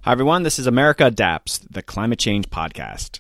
Hi, everyone. This is America Adapts, the climate change podcast.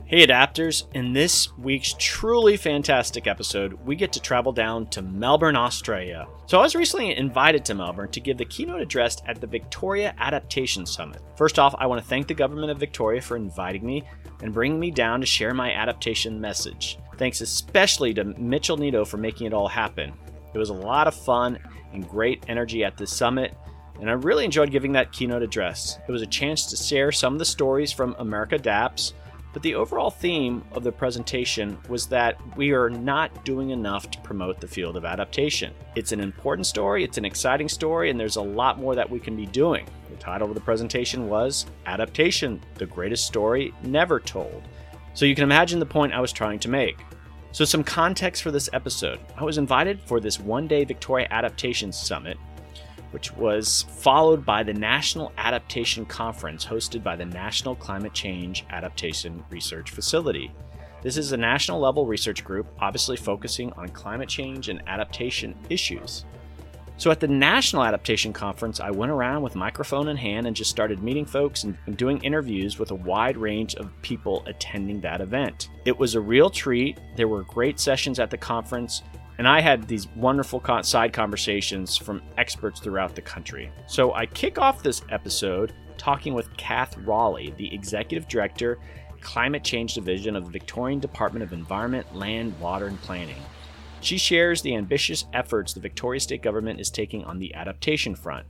Hey Adapters, in this week's truly fantastic episode, we get to travel down to Melbourne, Australia. So I was recently invited to Melbourne to give the keynote address at the Victoria Adaptation Summit. First off, I want to thank the government of Victoria for inviting me and bringing me down to share my adaptation message. Thanks especially to Mitchell Nito for making it all happen. It was a lot of fun and great energy at this summit, and I really enjoyed giving that keynote address. It was a chance to share some of the stories from America Adapts, but the overall theme of the presentation was that we are not doing enough to promote the field of adaptation. It's an important story, it's an exciting story, and there's a lot more that we can be doing. The title of the presentation was Adaptation, the Greatest Story Never Told. So you can imagine the point I was trying to make. So some context for this episode. I was invited for this one-day Victoria Adaptation Summit, which was followed by the National Adaptation Conference hosted by the National Climate Change Adaptation Research Facility. This is a national level research group, obviously focusing on climate change and adaptation issues. So at the National Adaptation Conference, I went around with microphone in hand and just started meeting folks and doing interviews with a wide range of people attending that event. It was a real treat. There were great sessions at the conference, and I had these wonderful side conversations from experts throughout the country. So I kick off this episode talking with Kath Raleigh, the Executive Director, Climate Change Division of the Victorian Department of Environment, Land, Water and Planning. She shares the ambitious efforts the Victoria State Government is taking on the adaptation front.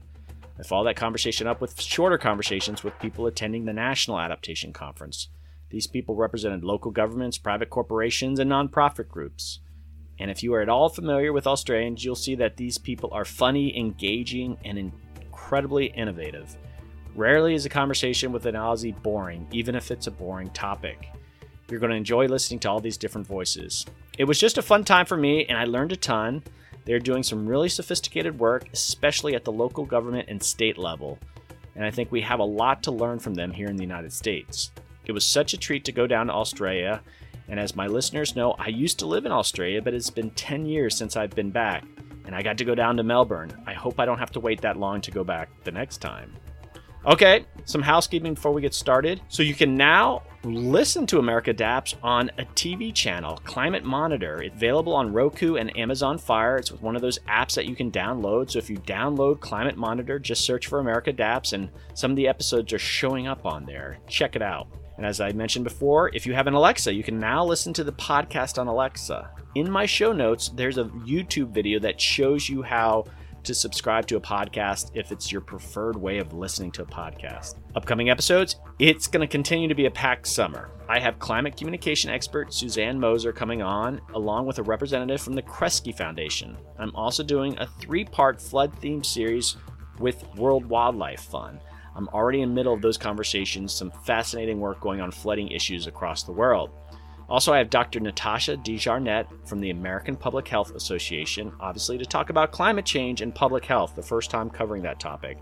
I follow that conversation up with shorter conversations with people attending the National Adaptation Conference. These people represented local governments, private corporations, and nonprofit groups. And if you are at all familiar with Australians, you'll see that these people are funny, engaging, and incredibly innovative. Rarely is a conversation with an Aussie boring, even if it's a boring topic. You're going to enjoy listening to all these different voices. It was just a fun time for me, and I learned a ton. They're doing some really sophisticated work, especially at the local government and state level. And I think we have a lot to learn from them here in the United States. It was such a treat to go down to Australia. And as my listeners know, I used to live in Australia, but it's been 10 years since I've been back, and I got to go down to Melbourne. I hope I don't have to wait that long to go back the next time. Okay, some housekeeping before we get started. So you can now listen to America Adapts on a TV channel, Climate Monitor. It's available on Roku and Amazon Fire. It's one of those apps that you can download. So if you download Climate Monitor, just search for America Adapts, and some of the episodes are showing up on there. Check it out. And as I mentioned before, if you have an Alexa, you can now listen to the podcast on Alexa. In my show notes, there's a YouTube video that shows you how to subscribe to a podcast if it's your preferred way of listening to a podcast. Upcoming episodes, it's going to continue to be a packed summer. I have climate communication expert Suzanne Moser coming on, along with a representative from the Kresge Foundation. I'm also doing a 3-part flood-themed series with World Wildlife Fund. I'm already in the middle of those conversations, some fascinating work going on flooding issues across the world. Also, I have Dr. Natasha DeJarnette from the American Public Health Association, obviously to talk about climate change and public health, the first time covering that topic.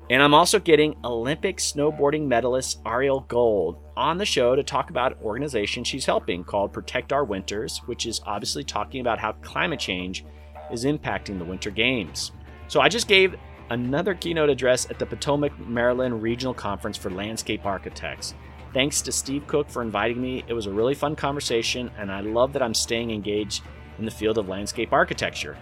And I'm also getting Olympic snowboarding medalist Ariel Gold on the show to talk about an organization she's helping called Protect Our Winters, which is obviously talking about how climate change is impacting the Winter Games. So I just gave another keynote address at the Potomac, Maryland Regional Conference for Landscape Architects. Thanks to Steve Cook for inviting me. It was a really fun conversation, and I love that I'm staying engaged in the field of landscape architecture.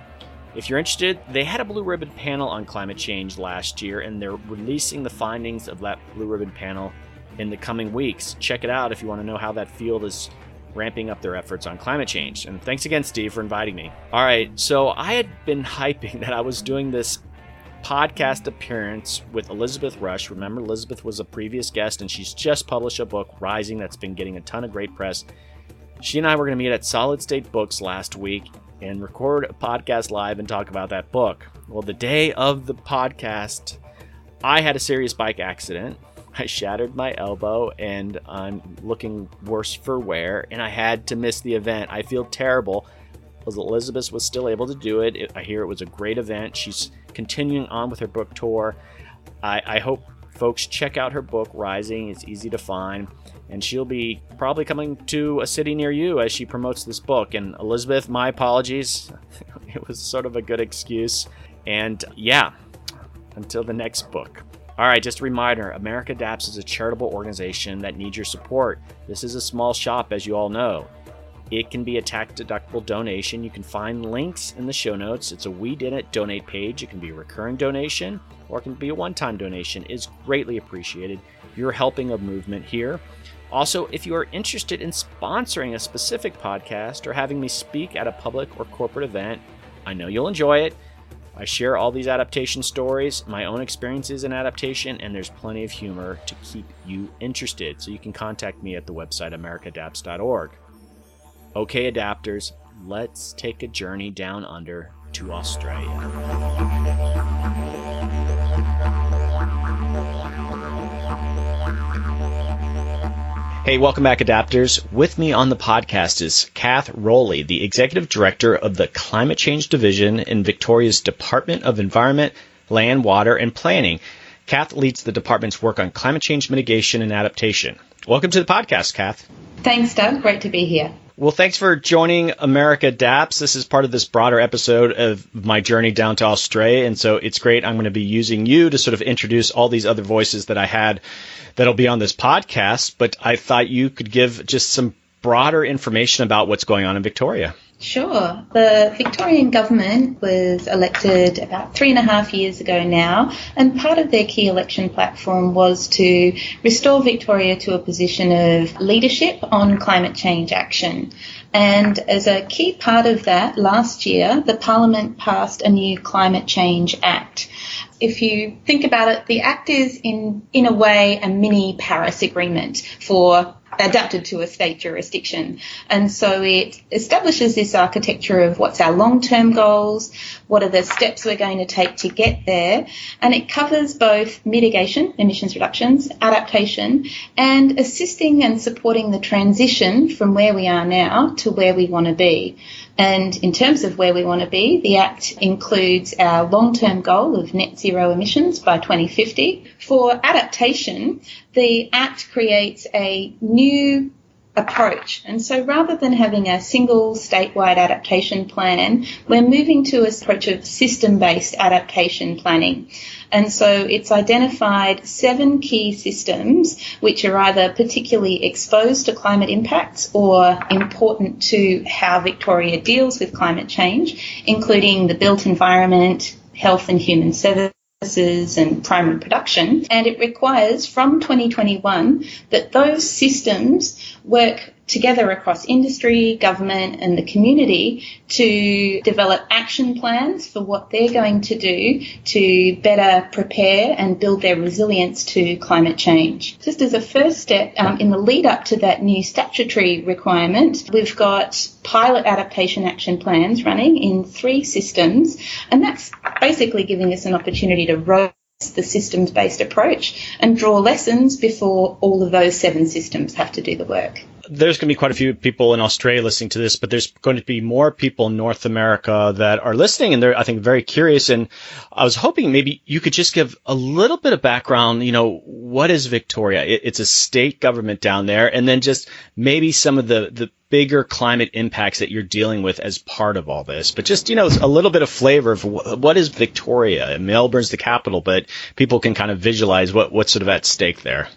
If you're interested, they had a Blue Ribbon panel on climate change last year, and they're releasing the findings of that Blue Ribbon panel in the coming weeks. Check it out if you want to know how that field is ramping up their efforts on climate change. And thanks again, Steve, for inviting me. All right, so I had been hyping that I was doing this podcast appearance with Elizabeth Rush. Remember, Elizabeth was a previous guest, and she's just published a book, Rising, that's been getting a ton of great press. She and I were going to meet at Solid State Books last week, and record a podcast live and talk about that book. Well, the day of the podcast, I had a serious bike accident. I shattered my elbow and I'm looking worse for wear, and I had to miss the event. I feel terrible. Elizabeth was still able to do it. I hear it was a great event. She's continuing on with her book tour. I hope folks check out her book, Rising. It's easy to find, and she'll be probably coming to a city near you as she promotes this book. And Elizabeth, my apologies. It was sort of a good excuse. And yeah, until the next book. All right, just a reminder, America Adapts is a charitable organization that needs your support. This is a small shop, as you all know. It can be a tax-deductible donation. You can find links in the show notes. It's a We Did It donate page. It can be a recurring donation, or it can be a one-time donation. It's greatly appreciated. You're helping a movement here. Also, if you are interested in sponsoring a specific podcast or having me speak at a public or corporate event, I know you'll enjoy it. I share all these adaptation stories, my own experiences in adaptation, and there's plenty of humor to keep you interested. So you can contact me at the website americaadapts.org. Okay, adapters, let's take a journey down under to Australia. Hey, welcome back, adapters. With me on the podcast is Kath Rowley, the Executive Director of the Climate Change Division in Victoria's Department of Environment, Land, Water, and Planning. Kath leads the department's work on climate change mitigation and adaptation. Welcome to the podcast, Kath. Thanks, Doug. Great to be here. Well, thanks for joining America Adapts. This is part of this broader episode of my journey down to Australia, and so it's great. I'm going to be using you to sort of introduce all these other voices that I had that'll be on this podcast, but I thought you could give just some broader information about what's going on in Victoria. Sure. The Victorian government was elected about 3.5 years ago now, and part of their key election platform was to restore Victoria to a position of leadership on climate change action. And as a key part of that, last year, the Parliament passed a new Climate Change Act. If you think about it, the Act is in a way a mini Paris Agreement adapted to a state jurisdiction. And so it establishes this architecture of what's our long-term goals, what are the steps we're going to take to get there, and it covers both mitigation, emissions reductions, adaptation, and assisting and supporting the transition from where we are now to where we want to be. And in terms of where we want to be, the Act includes our long-term goal of net zero emissions by 2050. For adaptation, the Act creates a new approach. And so rather than having a single statewide adaptation plan, we're moving to an approach of system-based adaptation planning. And so it's identified 7 key systems which are either particularly exposed to climate impacts or important to how Victoria deals with climate change, including the built environment, health and human services, and primary production. And it requires from 2021 that those systems work together across industry, government and the community to develop action plans for what they're going to do to better prepare and build their resilience to climate change. Just as a first step, in the lead up to that new statutory requirement, we've got pilot adaptation action plans running in 3 systems, and that's basically giving us an opportunity to roll the systems-based approach and draw lessons before all of those 7 systems have to do the work. There's going to be quite a few people in Australia listening to this, but there's going to be more people in North America that are listening, and they're, I think, very curious. And I was hoping maybe you could just give a little bit of background. What is Victoria? It's a state government down there, and then just maybe some of the bigger climate impacts that you're dealing with as part of all this. But just, a little bit of flavor of what is Victoria. Melbourne's the capital, but people can kind of visualize what's sort of at stake there.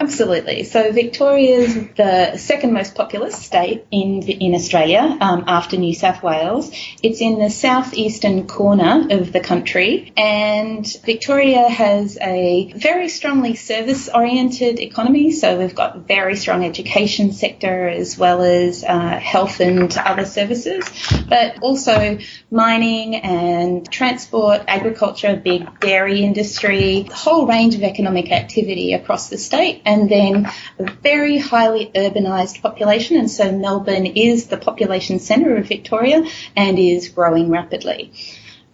Absolutely. So Victoria is the second most populous state in Australia after New South Wales. It's in the southeastern corner of the country, and Victoria has a very strongly service-oriented economy. So we've got very strong education sector as well as health and other services, but also mining and transport, agriculture, big dairy industry, a whole range of economic activity across the state. and then a very highly urbanised population. And so Melbourne is the population centre of Victoria and is growing rapidly.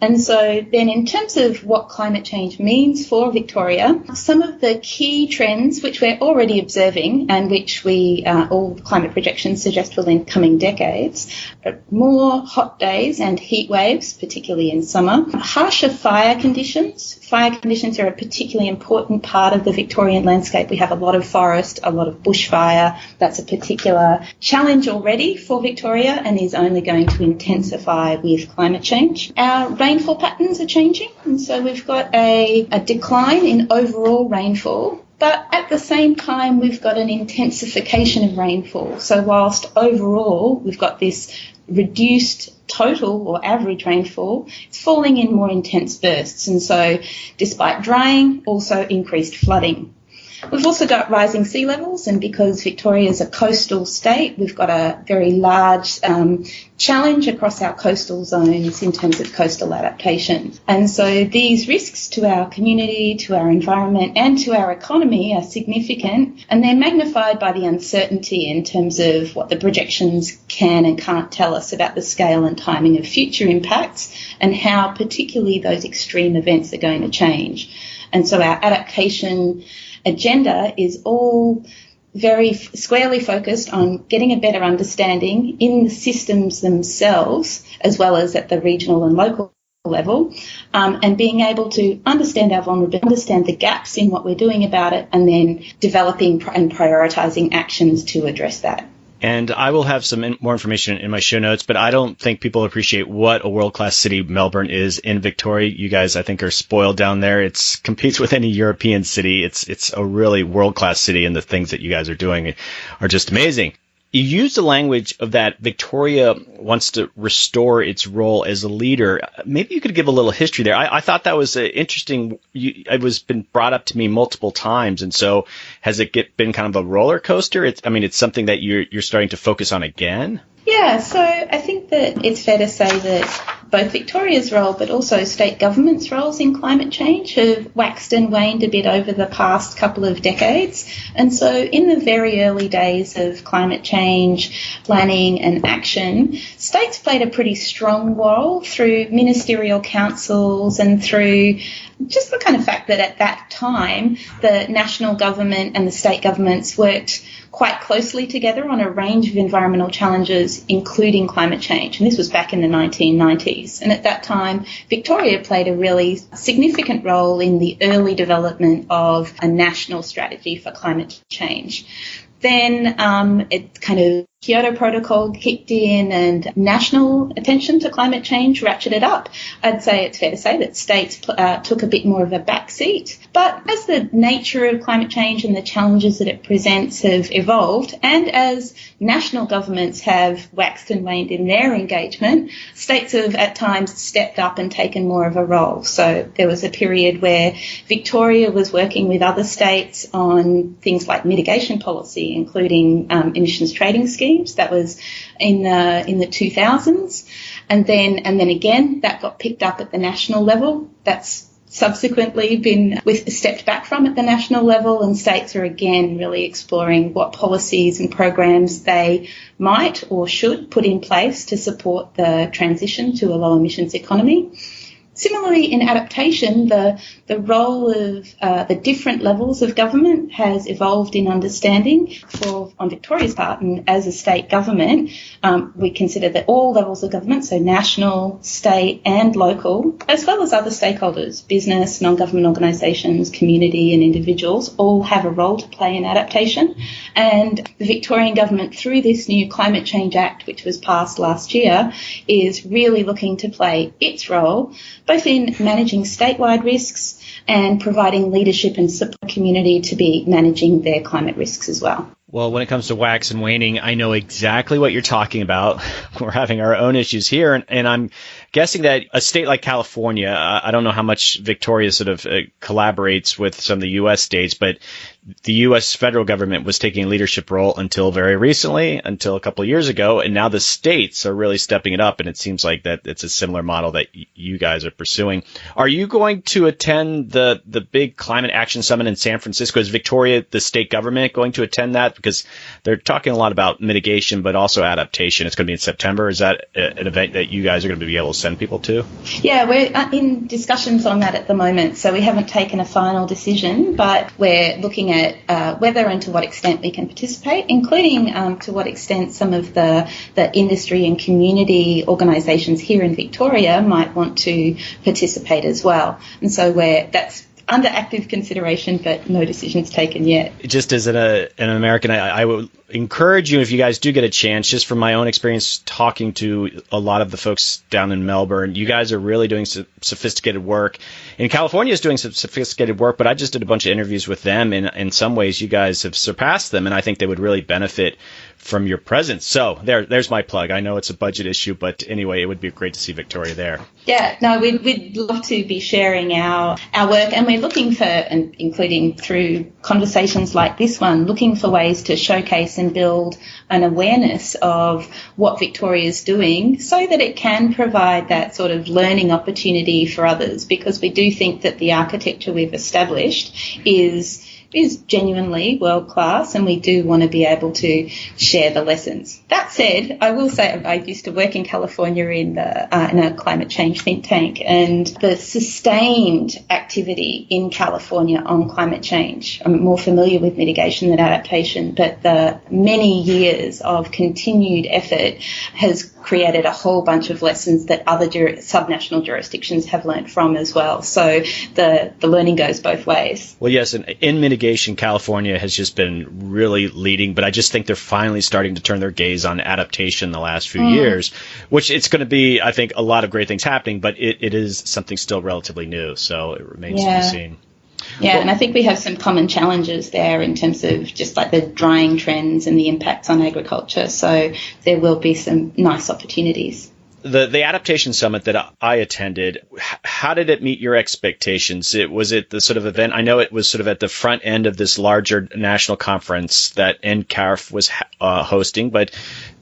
And so then in terms of what climate change means for Victoria, some of the key trends which we're already observing and which all climate projections suggest will in coming decades, are more hot days and heat waves, particularly in summer, harsher fire conditions. Fire conditions are a particularly important part of the Victorian landscape. We have a lot of forest, a lot of bushfire. That's a particular challenge already for Victoria and is only going to intensify with climate change. Our rainfall patterns are changing, and so we've got a decline in overall rainfall, but at the same time we've got an intensification of rainfall. So whilst overall we've got this reduced total or average rainfall, it's falling in more intense bursts, and so despite drying, also increased flooding. We've also got rising sea levels, and because Victoria is a coastal state, we've got a very large challenge across our coastal zones in terms of coastal adaptation. And so these risks to our community, to our environment and to our economy are significant, and they're magnified by the uncertainty in terms of what the projections can and can't tell us about the scale and timing of future impacts and how particularly those extreme events are going to change. And so our adaptation agenda is all very squarely focused on getting a better understanding in the systems themselves, as well as at the regional and local level, and being able to understand our vulnerability, understand the gaps in what we're doing about it, and then developing and prioritising actions to address that. And I will have some more information in my show notes, but I don't think people appreciate what a world-class city Melbourne is in Victoria. You guys, I think, are spoiled down there. It competes with any European city. It's a really world-class city, and the things that you guys are doing are just amazing. You used the language of that Victoria wants to restore its role as a leader. Maybe you could give a little history there. I thought that was interesting. It was been brought up to me multiple times. And so has it been kind of a roller coaster? It's something that you're starting to focus on again? Yeah, so I think that it's fair to say that both Victoria's role but also state government's roles in climate change have waxed and waned a bit over the past couple of decades. And so in the very early days of climate change planning and action, states played a pretty strong role through ministerial councils and through just the kind of fact that at that time the national government and the state governments worked quite closely together on a range of environmental challenges, including climate change. And this was back in the 1990s. And at that time, Victoria played a really significant role in the early development of a national strategy for climate change. Then it kind of Kyoto Protocol kicked in and national attention to climate change ratcheted up. I'd say it's fair to say that states took a bit more of a backseat. But as the nature of climate change and the challenges that it presents have evolved, and as national governments have waxed and waned in their engagement, states have at times stepped up and taken more of a role. So there was a period where Victoria was working with other states on things like mitigation policy, including emissions trading schemes. That was in the 2000s, and then again that got picked up at the national level. That's subsequently been stepped back from at the national level, and states are again really exploring what policies and programs they might or should put in place to support the transition to a low emissions economy. Similarly, in adaptation, the role of the different levels of government has evolved in understanding. On Victoria's part, and as a state government, we consider that all levels of government, so national, state and local, as well as other stakeholders, business, non-government organisations, community and individuals, all have a role to play in adaptation. And the Victorian government, through this new Climate Change Act, which was passed last year, is really looking to play its role both in managing statewide risks and providing leadership and support community to be managing their climate risks as well. Well, when it comes to wax and waning, I know exactly what you're talking about. We're having our own issues here, and I'm guessing that a state like California, I don't know how much Victoria sort of collaborates with some of the U.S. states, but the U.S. federal government was taking a leadership role until very recently, until a couple of years ago, and now the states are really stepping it up, and it seems like that it's a similar model that you guys are pursuing. Are you going to attend the big Climate Action Summit in San Francisco? Is Victoria, the state government, going to attend that? Because they're talking a lot about mitigation, but also adaptation. It's going to be in September. Is that an event that you guys are going to be able to send people to? Yeah, we're in discussions on that at the moment, so we haven't taken a final decision, but we're looking at whether and to what extent we can participate, including to what extent some of the industry and community organisations here in Victoria might want to participate as well. And so that's under active consideration, but no decisions taken yet. Just as an American, I would encourage you, if you guys do get a chance, just from my own experience talking to a lot of the folks down in Melbourne, you guys are really doing sophisticated work. And California is doing some sophisticated work, but I just did a bunch of interviews with them, and in some ways you guys have surpassed them, and I think they would really benefit from your presence. So there's my plug. I know it's a budget issue, but anyway, it would be great to see Victoria there. Yeah, no, we'd love to be sharing our work, and we're looking for, and including through conversations like this one, looking for ways to showcase and build an awareness of what Victoria is doing so that it can provide that sort of learning opportunity for others, because we do think that the architecture we've established is genuinely world-class, and we do want to be able to share the lessons. That said, I will say I used to work in California in a climate change think tank, and the sustained activity in California on climate change, I'm more familiar with mitigation than adaptation, but the many years of continued effort has created a whole bunch of lessons that other subnational jurisdictions have learned from as well. So the learning goes both ways. Well, yes, and in mitigation, California has just been really leading, but I just think they're finally starting to turn their gaze on adaptation in the last few years, which it's going to be, I think, a lot of great things happening, but it is something still relatively new, so it remains to be seen. Yeah, and I think we have some common challenges there in terms of just like the drying trends and the impacts on agriculture. So there will be some nice opportunities. The Adaptation Summit that I attended, how did it meet your expectations? Was it the sort of event? I know it was sort of at the front end of this larger national conference that NCARF was hosting, but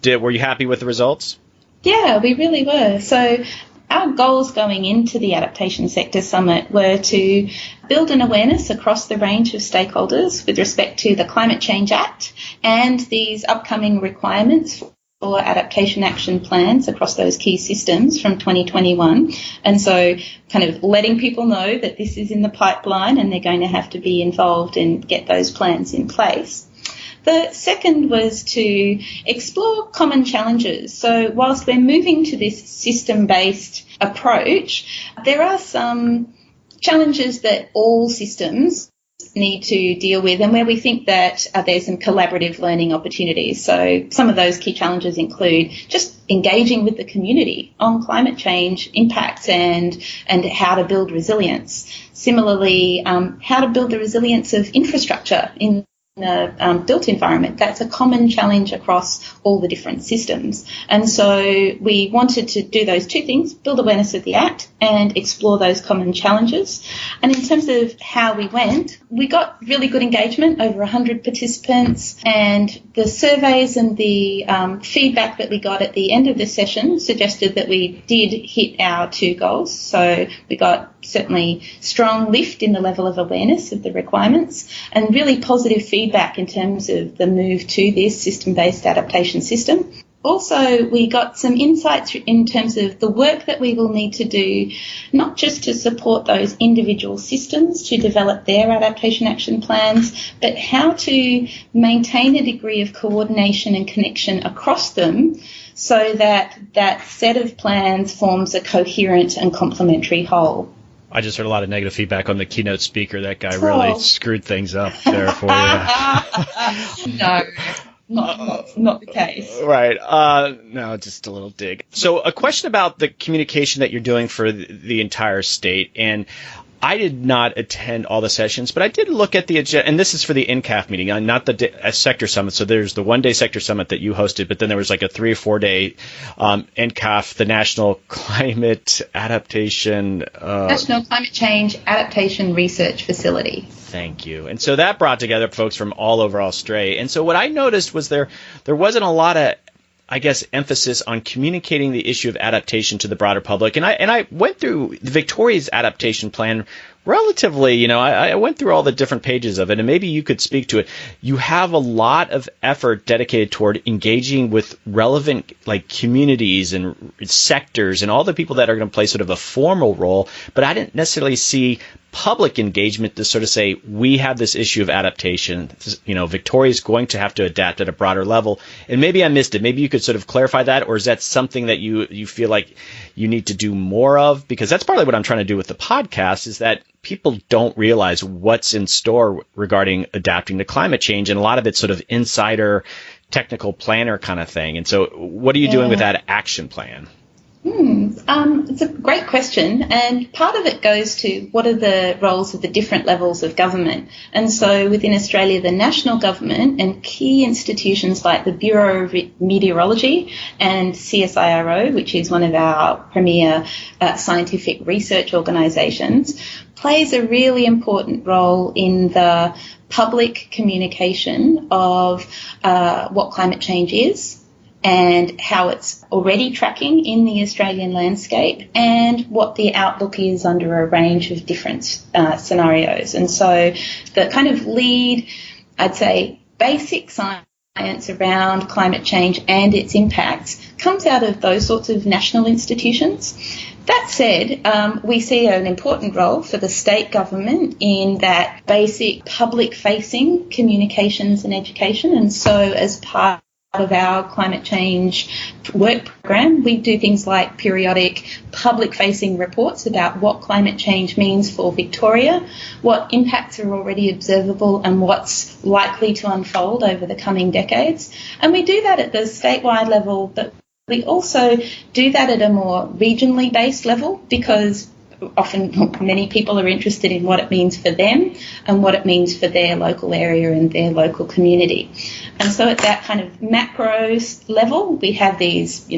were you happy with the results? Yeah, we really were. So our goals going into the Adaptation Sector Summit were to build an awareness across the range of stakeholders with respect to the Climate Change Act and these upcoming requirements for adaptation action plans across those key systems from 2021. And so kind of letting people know that this is in the pipeline and they're going to have to be involved and get those plans in place. The second was to explore common challenges. So whilst we're moving to this system-based approach, there are some challenges that all systems need to deal with, and where we think that there's some collaborative learning opportunities. So some of those key challenges include just engaging with the community on climate change impacts and how to build resilience. Similarly, how to build the resilience of infrastructure in a built environment. That's a common challenge across all the different systems. And so we wanted to do those two things, build awareness of the Act and explore those common challenges. And in terms of how we went, we got really good engagement, over 100 participants, and the surveys and the feedback that we got at the end of the session suggested that we did hit our two goals. So we got certainly strong lift in the level of awareness of the requirements and really positive feedback in terms of the move to this system-based adaptation system. Also, we got some insights in terms of the work that we will need to do, not just to support those individual systems to develop their adaptation action plans, but how to maintain a degree of coordination and connection across them so that that set of plans forms a coherent and complementary whole. I just heard a lot of negative feedback on the keynote speaker. That guy really screwed things up there for you. No. Not the case. Right. No, just a little dig. So a question about the communication that you're doing for the entire state. And I did not attend all the sessions, but I did look at the agenda, and this is for the NCAF meeting, not the sector summit. So there's the one-day sector summit that you hosted, but then there was like a 3 or 4 day NCAF, the National Climate Adaptation National Climate Change Adaptation Research Facility. Thank you. And so that brought together folks from all over Australia. And so what I noticed was there wasn't a lot of, I guess, emphasis on communicating the issue of adaptation to the broader public. And I went through Victoria's adaptation plan relatively, I went through all the different pages of it, and maybe you could speak to it. You have a lot of effort dedicated toward engaging with relevant communities and sectors and all the people that are going to play sort of a formal role, but I didn't necessarily see public engagement to sort of say, we have this issue of adaptation. Victoria is going to have to adapt at a broader level. And maybe I missed it. Maybe you could sort of clarify that, or is that something that you feel like you need to do more of? Because that's partly what I'm trying to do with the podcast, is that people don't realize what's in store regarding adapting to climate change. And a lot of it's sort of insider technical planner kind of thing. And so what are you doing with that action plan? It's a great question, and part of it goes to what are the roles of the different levels of government. And so within Australia, the national government and key institutions like the Bureau of Meteorology and CSIRO, which is one of our premier scientific research organisations, plays a really important role in the public communication of what climate change is, and how it's already tracking in the Australian landscape, and what the outlook is under a range of different scenarios. And so the kind of lead, I'd say, basic science around climate change and its impacts comes out of those sorts of national institutions. That said, we see an important role for the state government in that basic public-facing communications and education. And so as part of our climate change work program, we do things like periodic public-facing reports about what climate change means for Victoria, what impacts are already observable and what's likely to unfold over the coming decades. And we do that at the statewide level, but we also do that at a more regionally based level, because often many people are interested in what it means for them and what it means for their local area and their local community. And so at that kind of macro level, we have these,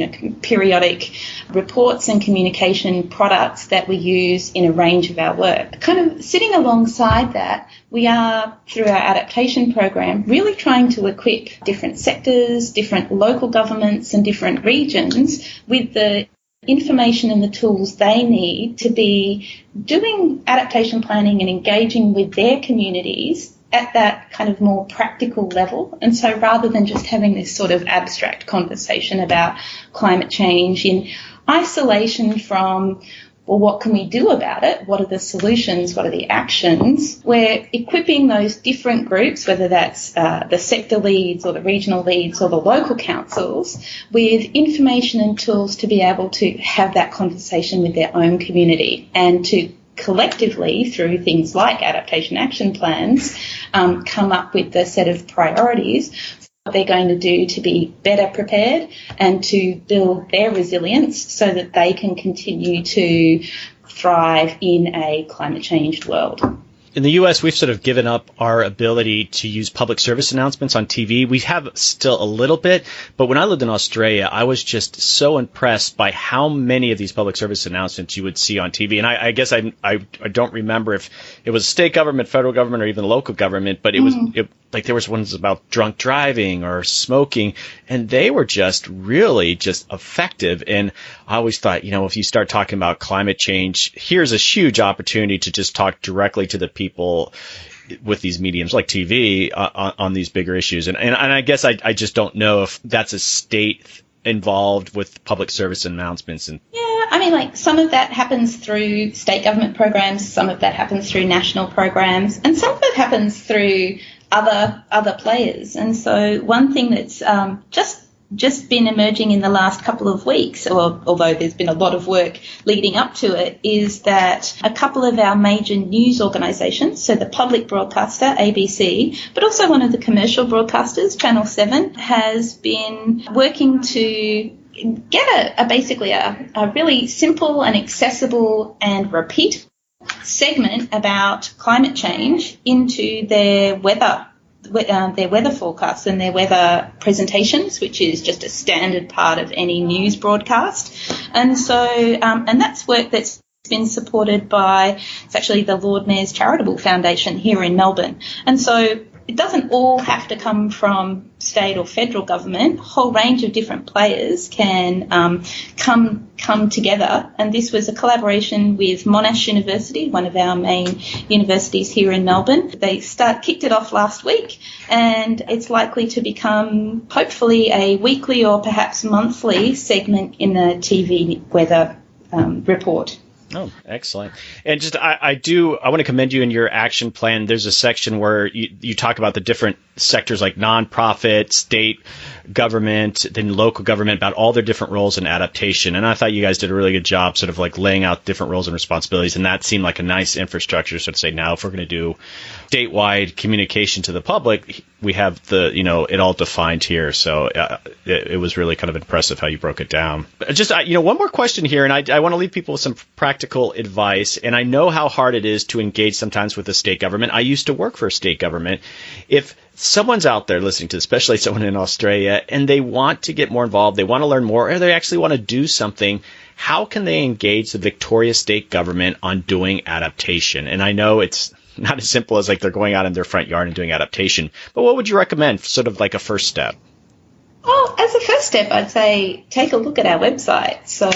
periodic reports and communication products that we use in a range of our work. Kind of sitting alongside that, we are, through our adaptation program, really trying to equip different sectors, different local governments and different regions with the information and the tools they need to be doing adaptation planning and engaging with their communities at that kind of more practical level. And so rather than just having this sort of abstract conversation about climate change in isolation from, well, what can we do about it? What are the solutions? What are the actions? We're equipping those different groups, whether that's the sector leads or the regional leads or the local councils, with information and tools to be able to have that conversation with their own community, and to collectively, through things like adaptation action plans, come up with the set of priorities what they're going to do to be better prepared and to build their resilience so that they can continue to thrive in a climate changed world. In the U.S., we've sort of given up our ability to use public service announcements on TV. We have still a little bit, but when I lived in Australia, I was just so impressed by how many of these public service announcements you would see on TV. And I guess I don't remember if it was state government, federal government, or even local government, but it was like there was ones about drunk driving or smoking, and they were just really just effective. And I always thought, if you start talking about climate change, here's a huge opportunity to just talk directly to the people with these mediums like TV on these bigger issues. And I guess I just don't know if that's a state involved with public service announcements. And some of that happens through state government programs, some of that happens through national programs, and some of it happens through other players. And so one thing that's just been emerging in the last couple of weeks, or although there's been a lot of work leading up to it, is that a couple of our major news organisations, so the public broadcaster, ABC, but also one of the commercial broadcasters, Channel 7, has been working to get basically a really simple and accessible and repeat segment about climate change into their weather forecasts and their weather presentations, which is just a standard part of any news broadcast. And so, and that's work that's been supported by, it's actually the Lord Mayor's Charitable Foundation here in Melbourne. And so it doesn't all have to come from state or federal government. A whole range of different players can come together. And this was a collaboration with Monash University, one of our main universities here in Melbourne. They kicked it off last week, and it's likely to become hopefully a weekly or perhaps monthly segment in the TV weather report. Oh, excellent. And just, I want to commend you in your action plan. There's a section where you talk about the different sectors like nonprofit, state government, then local government, about all their different roles in adaptation. And I thought you guys did a really good job sort of like laying out different roles and responsibilities. And that seemed like a nice infrastructure. So to say, now if we're going to do statewide communication to the public, we have it all defined here. So it was really kind of impressive how you broke it down. Just, one more question here, and I want to leave people with some practical advice. And I know how hard it is to engage sometimes with the state government. I used to work for a state government. If someone's out there listening to this, especially someone in Australia, and they want to get more involved, they want to learn more, or they actually want to do something, how can they engage the Victoria state government on doing adaptation? And I know it's not as simple as like they're going out in their front yard and doing adaptation, but what would you recommend, sort of like a first step? Well, as a first step, I'd say take a look at our website. So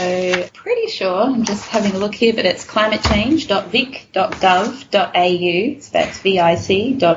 pretty sure, I'm just having a look here, but it's climatechange.vic.gov.au. So that's vic.gov.au.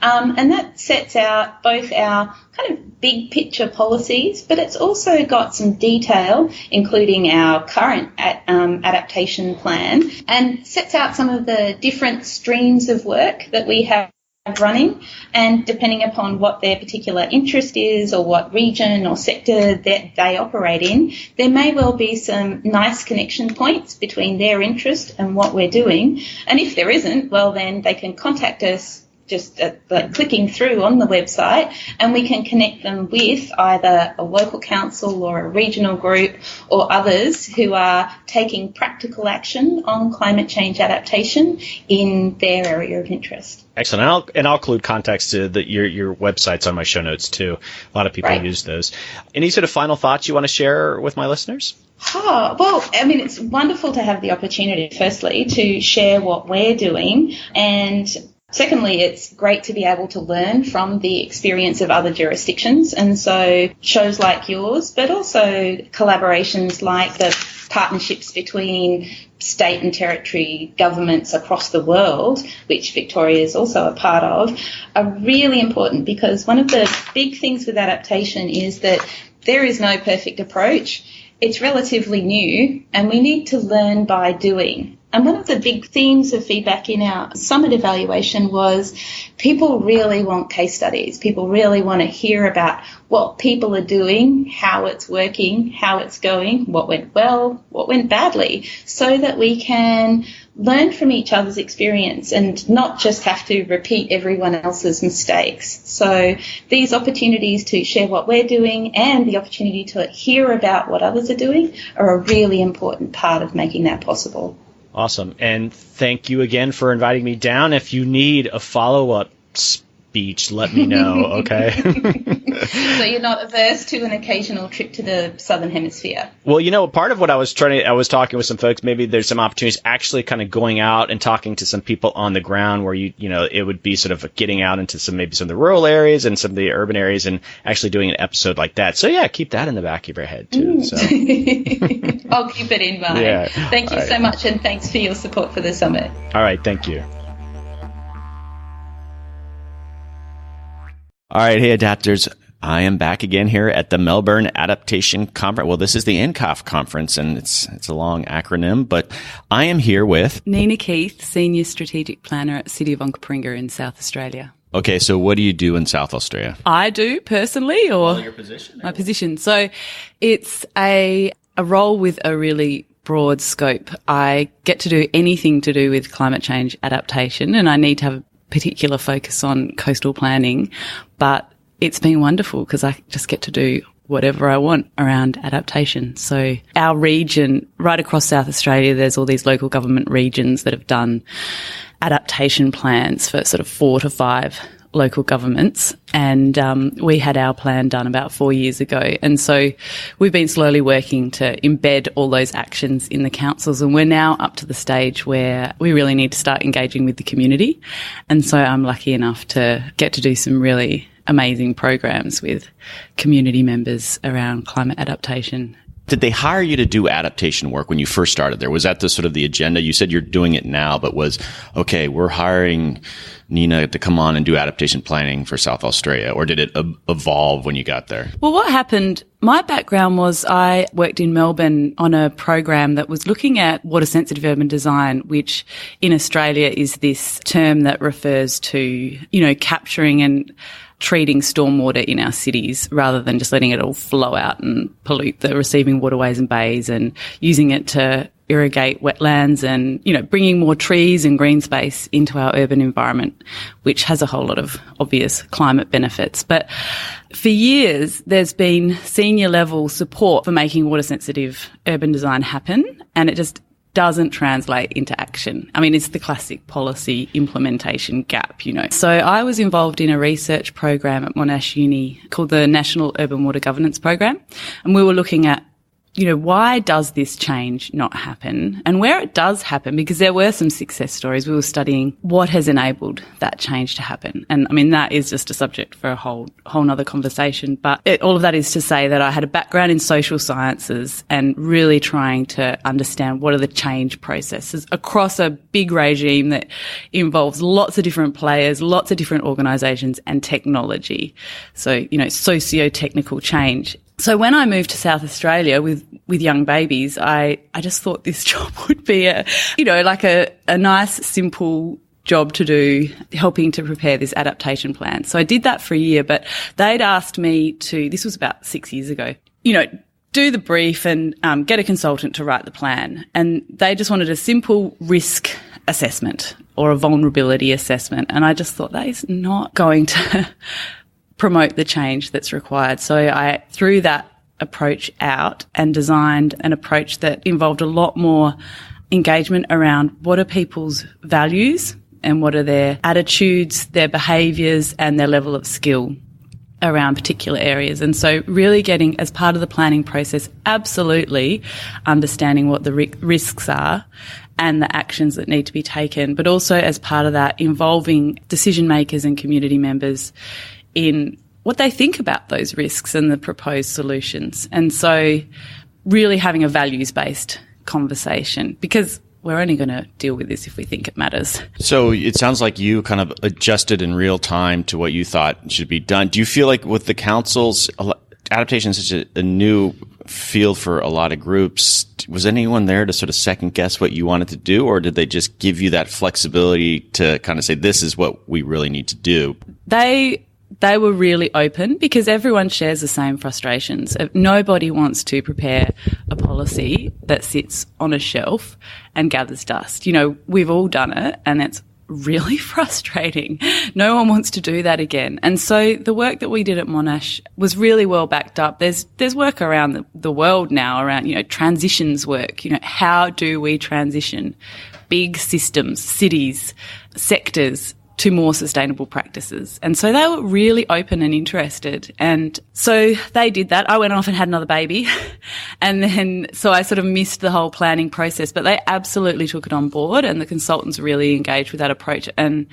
And that sets out both our kind of big picture policies, but it's also got some detail, including our current adaptation plan, and sets out some of the different streams of work that we have running, and depending upon what their particular interest is or what region or sector that they operate in, there may well be some nice connection points between their interest and what we're doing. And if there isn't, well, then they can contact us just clicking through on the website, and we can connect them with either a local council or a regional group or others who are taking practical action on climate change adaptation in their area of interest. Excellent. And I'll include contacts to your websites on my show notes too. A lot of people use those. Any sort of final thoughts you want to share with my listeners? Well, I mean, it's wonderful to have the opportunity, firstly, to share what we're doing, and secondly, it's great to be able to learn from the experience of other jurisdictions, and so shows like yours, but also collaborations like the partnerships between state and territory governments across the world, which Victoria is also a part of, are really important, because one of the big things with adaptation is that there is no perfect approach. It's relatively new, and we need to learn by doing. And one of the big themes of feedback in our summit evaluation was people really want case studies. People really want to hear about what people are doing, how it's working, how it's going, what went well, what went badly, so that we can learn from each other's experience and not just have to repeat everyone else's mistakes. So these opportunities to share what we're doing and the opportunity to hear about what others are doing are a really important part of making that possible. Awesome. And thank you again for inviting me down. If you need a follow-up speech, let me know, okay? So you're not averse to an occasional trip to the Southern Hemisphere? Well, part of what I was talking with some folks, maybe there's some opportunities actually kind of going out and talking to some people on the ground where it would be sort of getting out into some of the rural areas and some of the urban areas and actually doing an episode like that. So yeah, keep that in the back of your head too. So. I'll keep it in mind. Yeah. Thank you so much, and thanks for your support for the summit. All right, thank you. All right, hey adapters. I am back again here at the Melbourne Adaptation Conference. Well, this is the NCAF conference, and it's a long acronym, but I am here with Nina Keith, Senior Strategic Planner at City of Onkaparinga in South Australia. Okay, so what do you do in South Australia? I do personally, or your position? My position. So it's a role with a really broad scope. I get to do anything to do with climate change adaptation, and I need to have a particular focus on coastal planning, but it's been wonderful because I just get to do whatever I want around adaptation. So our region, right across South Australia, there's all these local government regions that have done adaptation plans for sort of 4 to 5 local governments. And we had our plan done about 4 years ago. And so we've been slowly working to embed all those actions in the councils. And we're now up to the stage where we really need to start engaging with the community. And so I'm lucky enough to get to do some really amazing programs with community members around climate adaptation. Did they hire you to do adaptation work when you first started there? Was that the sort of the agenda? You said you're doing it now, but okay, we're hiring Nina to come on and do adaptation planning for South Australia, or did it evolve when you got there? Well, what happened, my background was I worked in Melbourne on a program that was looking at water-sensitive urban design, which in Australia is this term that refers to, capturing and treating stormwater in our cities rather than just letting it all flow out and pollute the receiving waterways and bays, and using it to irrigate wetlands and, bringing more trees and green space into our urban environment, which has a whole lot of obvious climate benefits. But for years, there's been senior level support for making water sensitive urban design happen, and it just doesn't translate into action. I mean, it's the classic policy implementation gap, So I was involved in a research program at Monash Uni called the National Urban Water Governance Program. And we were looking at, why does this change not happen? And where it does happen, because there were some success stories, we were studying what has enabled that change to happen. And I mean, that is just a subject for a whole nother conversation. But all of that is to say that I had a background in social sciences and really trying to understand what are the change processes across a big regime that involves lots of different players, lots of different organisations and technology. So, socio-technical change. So when I moved to South Australia with young babies, I just thought this job would be a nice, simple job to do, helping to prepare this adaptation plan. So I did that for a year, but they'd asked me to, this was about 6 years ago, do the brief and get a consultant to write the plan. And they just wanted a simple risk assessment or a vulnerability assessment. And I just thought that is not going to promote the change that's required. So I threw that approach out and designed an approach that involved a lot more engagement around what are people's values and what are their attitudes, their behaviours and their level of skill around particular areas. And so really getting, as part of the planning process, absolutely understanding what the risks are and the actions that need to be taken, but also as part of that involving decision makers and community members in what they think about those risks and the proposed solutions. And so really having a values-based conversation, because we're only going to deal with this if we think it matters. So it sounds like you kind of adjusted in real time to what you thought should be done. Do you feel like with the councils, adaptation is such a new field for a lot of groups, was anyone there to sort of second guess what you wanted to do, or did they just give you that flexibility to kind of say, this is what we really need to do? They were really open because everyone shares the same frustrations. Nobody wants to prepare a policy that sits on a shelf and gathers dust. We've all done it and it's really frustrating. No one wants to do that again. And so the work that we did at Monash was really well backed up. There's work around the world now around, transitions work. How do we transition big systems, cities, sectors to more sustainable practices? And so they were really open and interested. And so they did that. I went off and had another baby. And then, so I sort of missed the whole planning process, but they absolutely took it on board and the consultants really engaged with that approach. And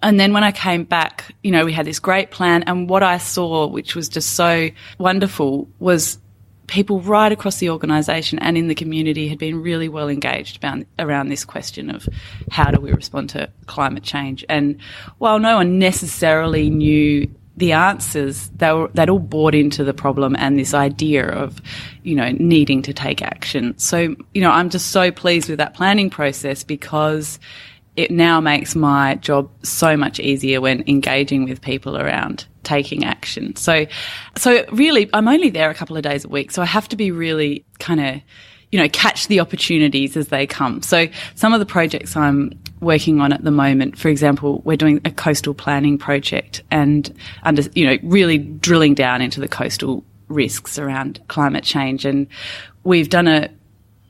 then when I came back, we had this great plan. And what I saw, which was just so wonderful, was people right across the organisation and in the community had been really well engaged around this question of how do we respond to climate change. And while no one necessarily knew the answers, they'd all bought into the problem and this idea of, needing to take action. So, I'm just so pleased with that planning process because it now makes my job so much easier when engaging with people around taking action. So really, I'm only there a couple of days a week, so I have to be really kind of, catch the opportunities as they come. So some of the projects I'm working on at the moment, for example, we're doing a coastal planning project and really drilling down into the coastal risks around climate change. And we've done an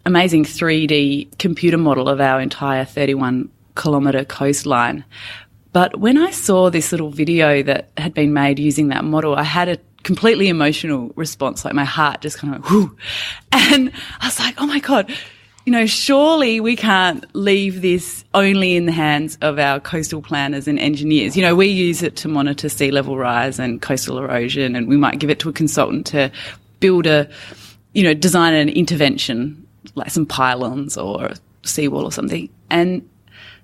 amazing 3D computer model of our entire 31-kilometre coastline. But when I saw this little video that had been made using that model, I had a completely emotional response, like my heart just kind of went, whoo. And I was like, oh my God, surely we can't leave this only in the hands of our coastal planners and engineers. We use it to monitor sea level rise and coastal erosion, and we might give it to a consultant to build design an intervention, like some pylons or a seawall or something. And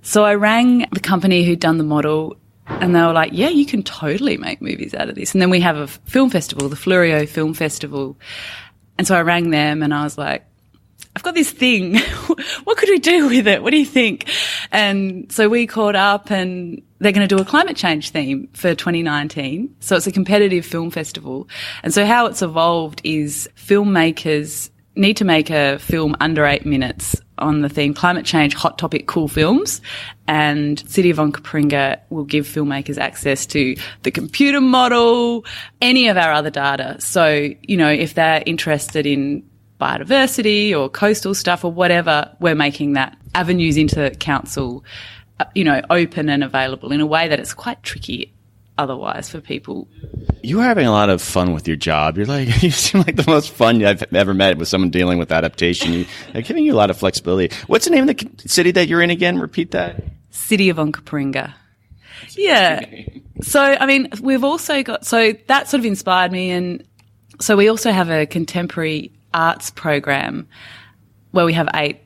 so I rang the company who'd done the model, and they were like, yeah, you can totally make movies out of this. And then we have a film festival, the Fluorio Film Festival. And so I rang them and I was like, I've got this thing. What could we do with it? What do you think? And so we caught up, and they're going to do a climate change theme for 2019. So it's a competitive film festival. And so how it's evolved is filmmakers need to make a film under 8 minutes on the theme climate change, hot topic, cool films. And City of Onkaparinga will give filmmakers access to the computer model, any of our other data. So, if they're interested in biodiversity or coastal stuff or whatever, we're making that avenues into council, open and available in a way that it's quite tricky otherwise for people. You are having a lot of fun with your job. You seem like the most fun I've ever met with someone dealing with adaptation. They're giving you a lot of flexibility. What's the name of the city that you're in again? Repeat that. City of Onkaparinga. Yeah. So, we've also got, so that sort of inspired me. And so we also have a contemporary arts program where we have 8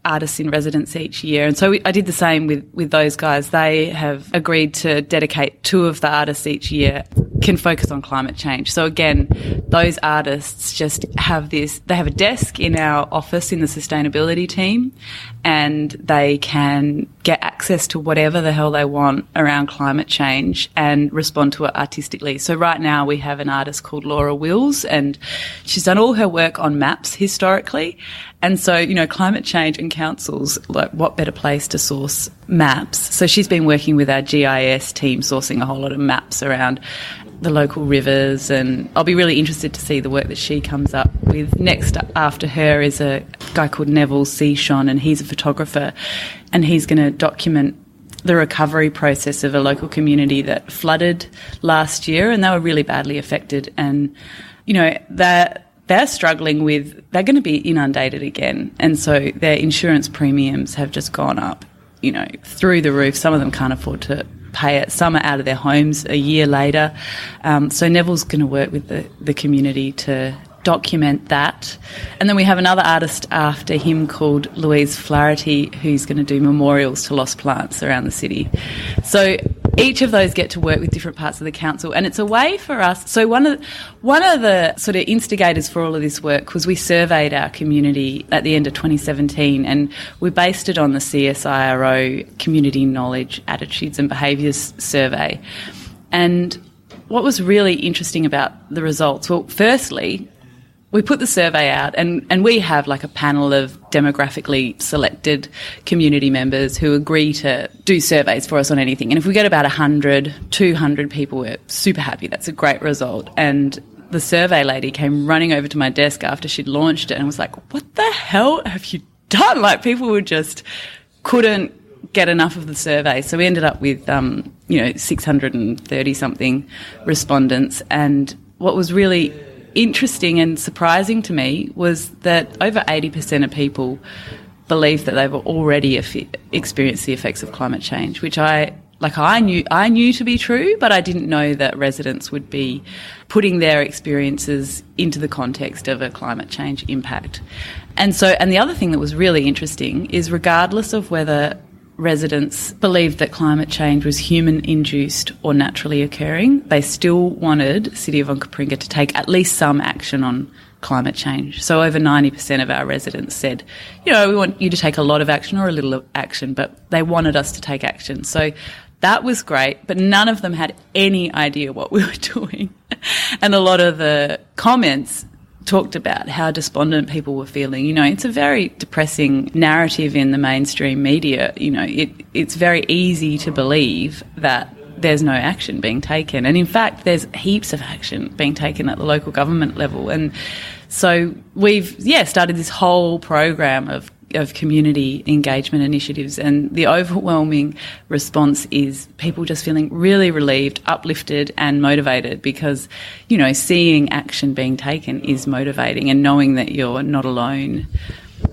artists in residence each year. And so I did the same with those guys. They have agreed to dedicate 2 of the artists each year can focus on climate change. So again, those artists just have they have a desk in our office in the sustainability team, and they can get access to whatever the hell they want around climate change and respond to it artistically. So right now we have an artist called Laura Wills, and she's done all her work on maps historically. And so, climate change and councils, like, what better place to source maps? So she's been working with our GIS team, sourcing a whole lot of maps around the local rivers, and I'll be really interested to see the work that she comes up with. Next after her is a guy called Neville Seashon, and he's a photographer, and he's going to document the recovery process of a local community that flooded last year, and they were really badly affected. And, they're struggling they're going to be inundated again. And so their insurance premiums have just gone up, through the roof. Some of them can't afford to pay it. Some are out of their homes a year later. So Neville's going to work with the community to document that. And then we have another artist after him called Louise Flaherty, who's going to do memorials to lost plants around the city. So each of those get to work with different parts of the council, and it's a way for us. So one of the sort of instigators for all of this work was we surveyed our community at the end of 2017, and we based it on the CSIRO Community Knowledge, Attitudes and Behaviours Survey. And what was really interesting about the results, well, firstly, we put the survey out, and we have like a panel of demographically selected community members who agree to do surveys for us on anything. And if we get about 100, 200 people, we're super happy. That's a great result. And the survey lady came running over to my desk after she'd launched it and was like, what the hell have you done? Like, people would just couldn't get enough of the survey. So we ended up with, 630 something respondents. And what was really interesting and surprising to me was that over 80% of people believe that they've already experienced the effects of climate change, which I knew to be true, but I didn't know that residents would be putting their experiences into the context of a climate change impact. And the other thing that was really interesting is, regardless of whether residents believed that climate change was human-induced or naturally occurring, they still wanted City of Onkaparinga to take at least some action on climate change. So over 90% of our residents said, we want you to take a lot of action or a little action, but they wanted us to take action. So that was great, but none of them had any idea what we were doing. And a lot of the comments talked about how despondent people were feeling. It's a very depressing narrative in the mainstream media. It's very easy to believe that there's no action being taken. And in fact, there's heaps of action being taken at the local government level. And so we've, started this whole program of community engagement initiatives, and the overwhelming response is people just feeling really relieved, uplifted and motivated because, seeing action being taken is motivating, and knowing that you're not alone.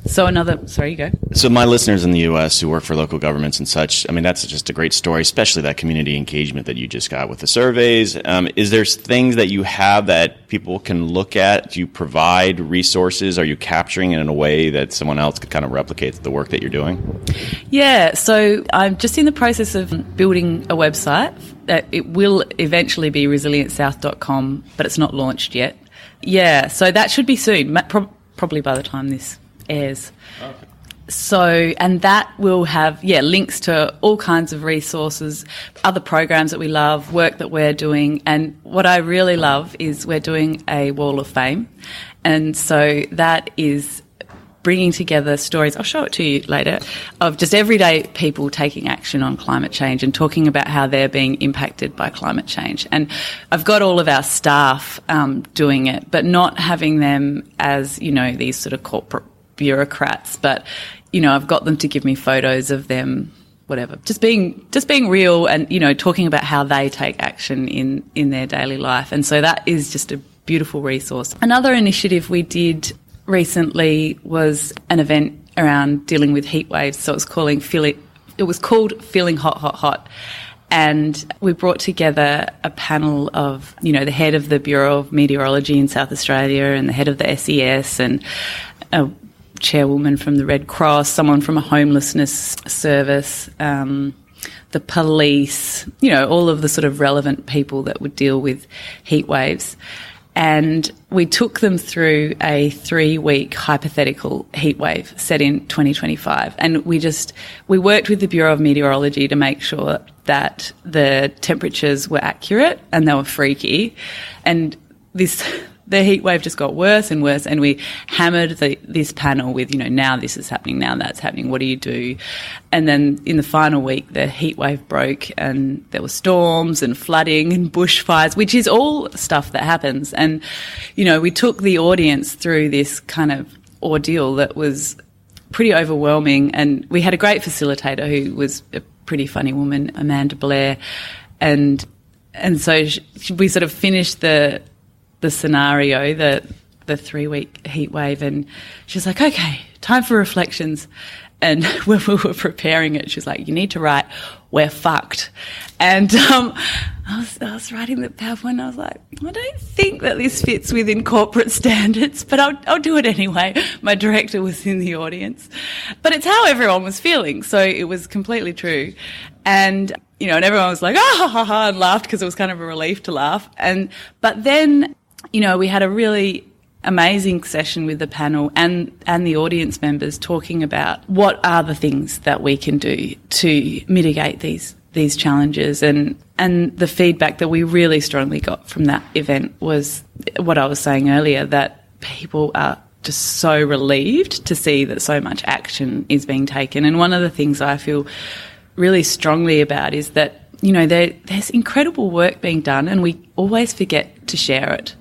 So sorry, you go. So my listeners in the U.S. who work for local governments and such, I mean, that's just a great story, especially that community engagement that you just got with the surveys. Is there things that you have that people can look at? Do you provide resources? Are you capturing it in a way that someone else could kind of replicate the work that you're doing? Yeah, so I'm just in the process of building a website. It will eventually be resilientsouth.com, but it's not launched yet. Yeah, so that should be soon, probably by the time this airs. Okay. So, and that will have, links to all kinds of resources, other programs that we love, work that we're doing. And what I really love is we're doing a wall of fame. And so that is bringing together stories, I'll show it to you later, of just everyday people taking action on climate change and talking about how they're being impacted by climate change. And I've got all of our staff doing it, but not having them as, these sort of corporate bureaucrats, but I've got them to give me photos of them, whatever, just being real and talking about how they take action in their daily life. And so that is just a beautiful resource. Another initiative we did recently was an event around dealing with heat waves. So it was called Feeling Hot, Hot, Hot. And we brought together a panel of, the head of the Bureau of Meteorology in South Australia and the head of the SES and a chairwoman from the Red Cross, someone from a homelessness service, the police, all of the sort of relevant people that would deal with heat waves. And we took them through a 3-week hypothetical heat wave set in 2025. And we worked with the Bureau of Meteorology to make sure that the temperatures were accurate and they were freaky. And the heat wave just got worse and worse, and we hammered this panel with, now this is happening, now that's happening, what do you do? And then in the final week, the heat wave broke and there were storms and flooding and bushfires, which is all stuff that happens. And, we took the audience through this kind of ordeal that was pretty overwhelming, and we had a great facilitator who was a pretty funny woman, Amanda Blair, and so we sort of finished the scenario, the 3-week heat wave, and she's like, okay, time for reflections. And when we were preparing it, she's like, you need to write, we're fucked. And I was writing the PowerPoint and I was like, I don't think that this fits within corporate standards, but I'll do it anyway. My director was in the audience. But it's how everyone was feeling, so it was completely true. And, and everyone was like, ha, ha, ha, and laughed because it was kind of a relief to laugh. But then, we had a really amazing session with the panel and the audience members talking about what are the things that we can do to mitigate these challenges. And the feedback that we really strongly got from that event was what I was saying earlier, that people are just so relieved to see that so much action is being taken. And one of the things I feel really strongly about is that, there's incredible work being done and we always forget to share it.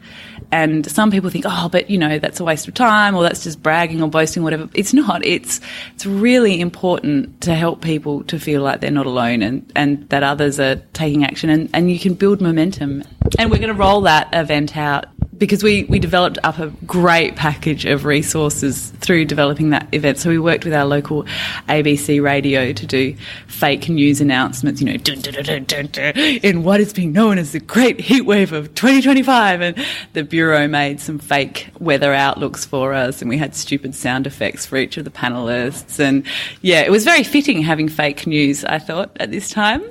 And some people think, but, that's a waste of time or that's just bragging or boasting, whatever. It's not. It's really important to help people to feel like they're not alone and that others are taking action and you can build momentum. And we're going to roll that event out because we developed up a great package of resources through developing that event. So we worked with our local ABC radio to do fake news announcements, dun, dun, dun, dun, dun, dun, in what is being known as the Great Heatwave of 2025. And the Bureau made some fake weather outlooks for us and we had stupid sound effects for each of the panellists. And yeah, it was very fitting having fake news, I thought, at this time.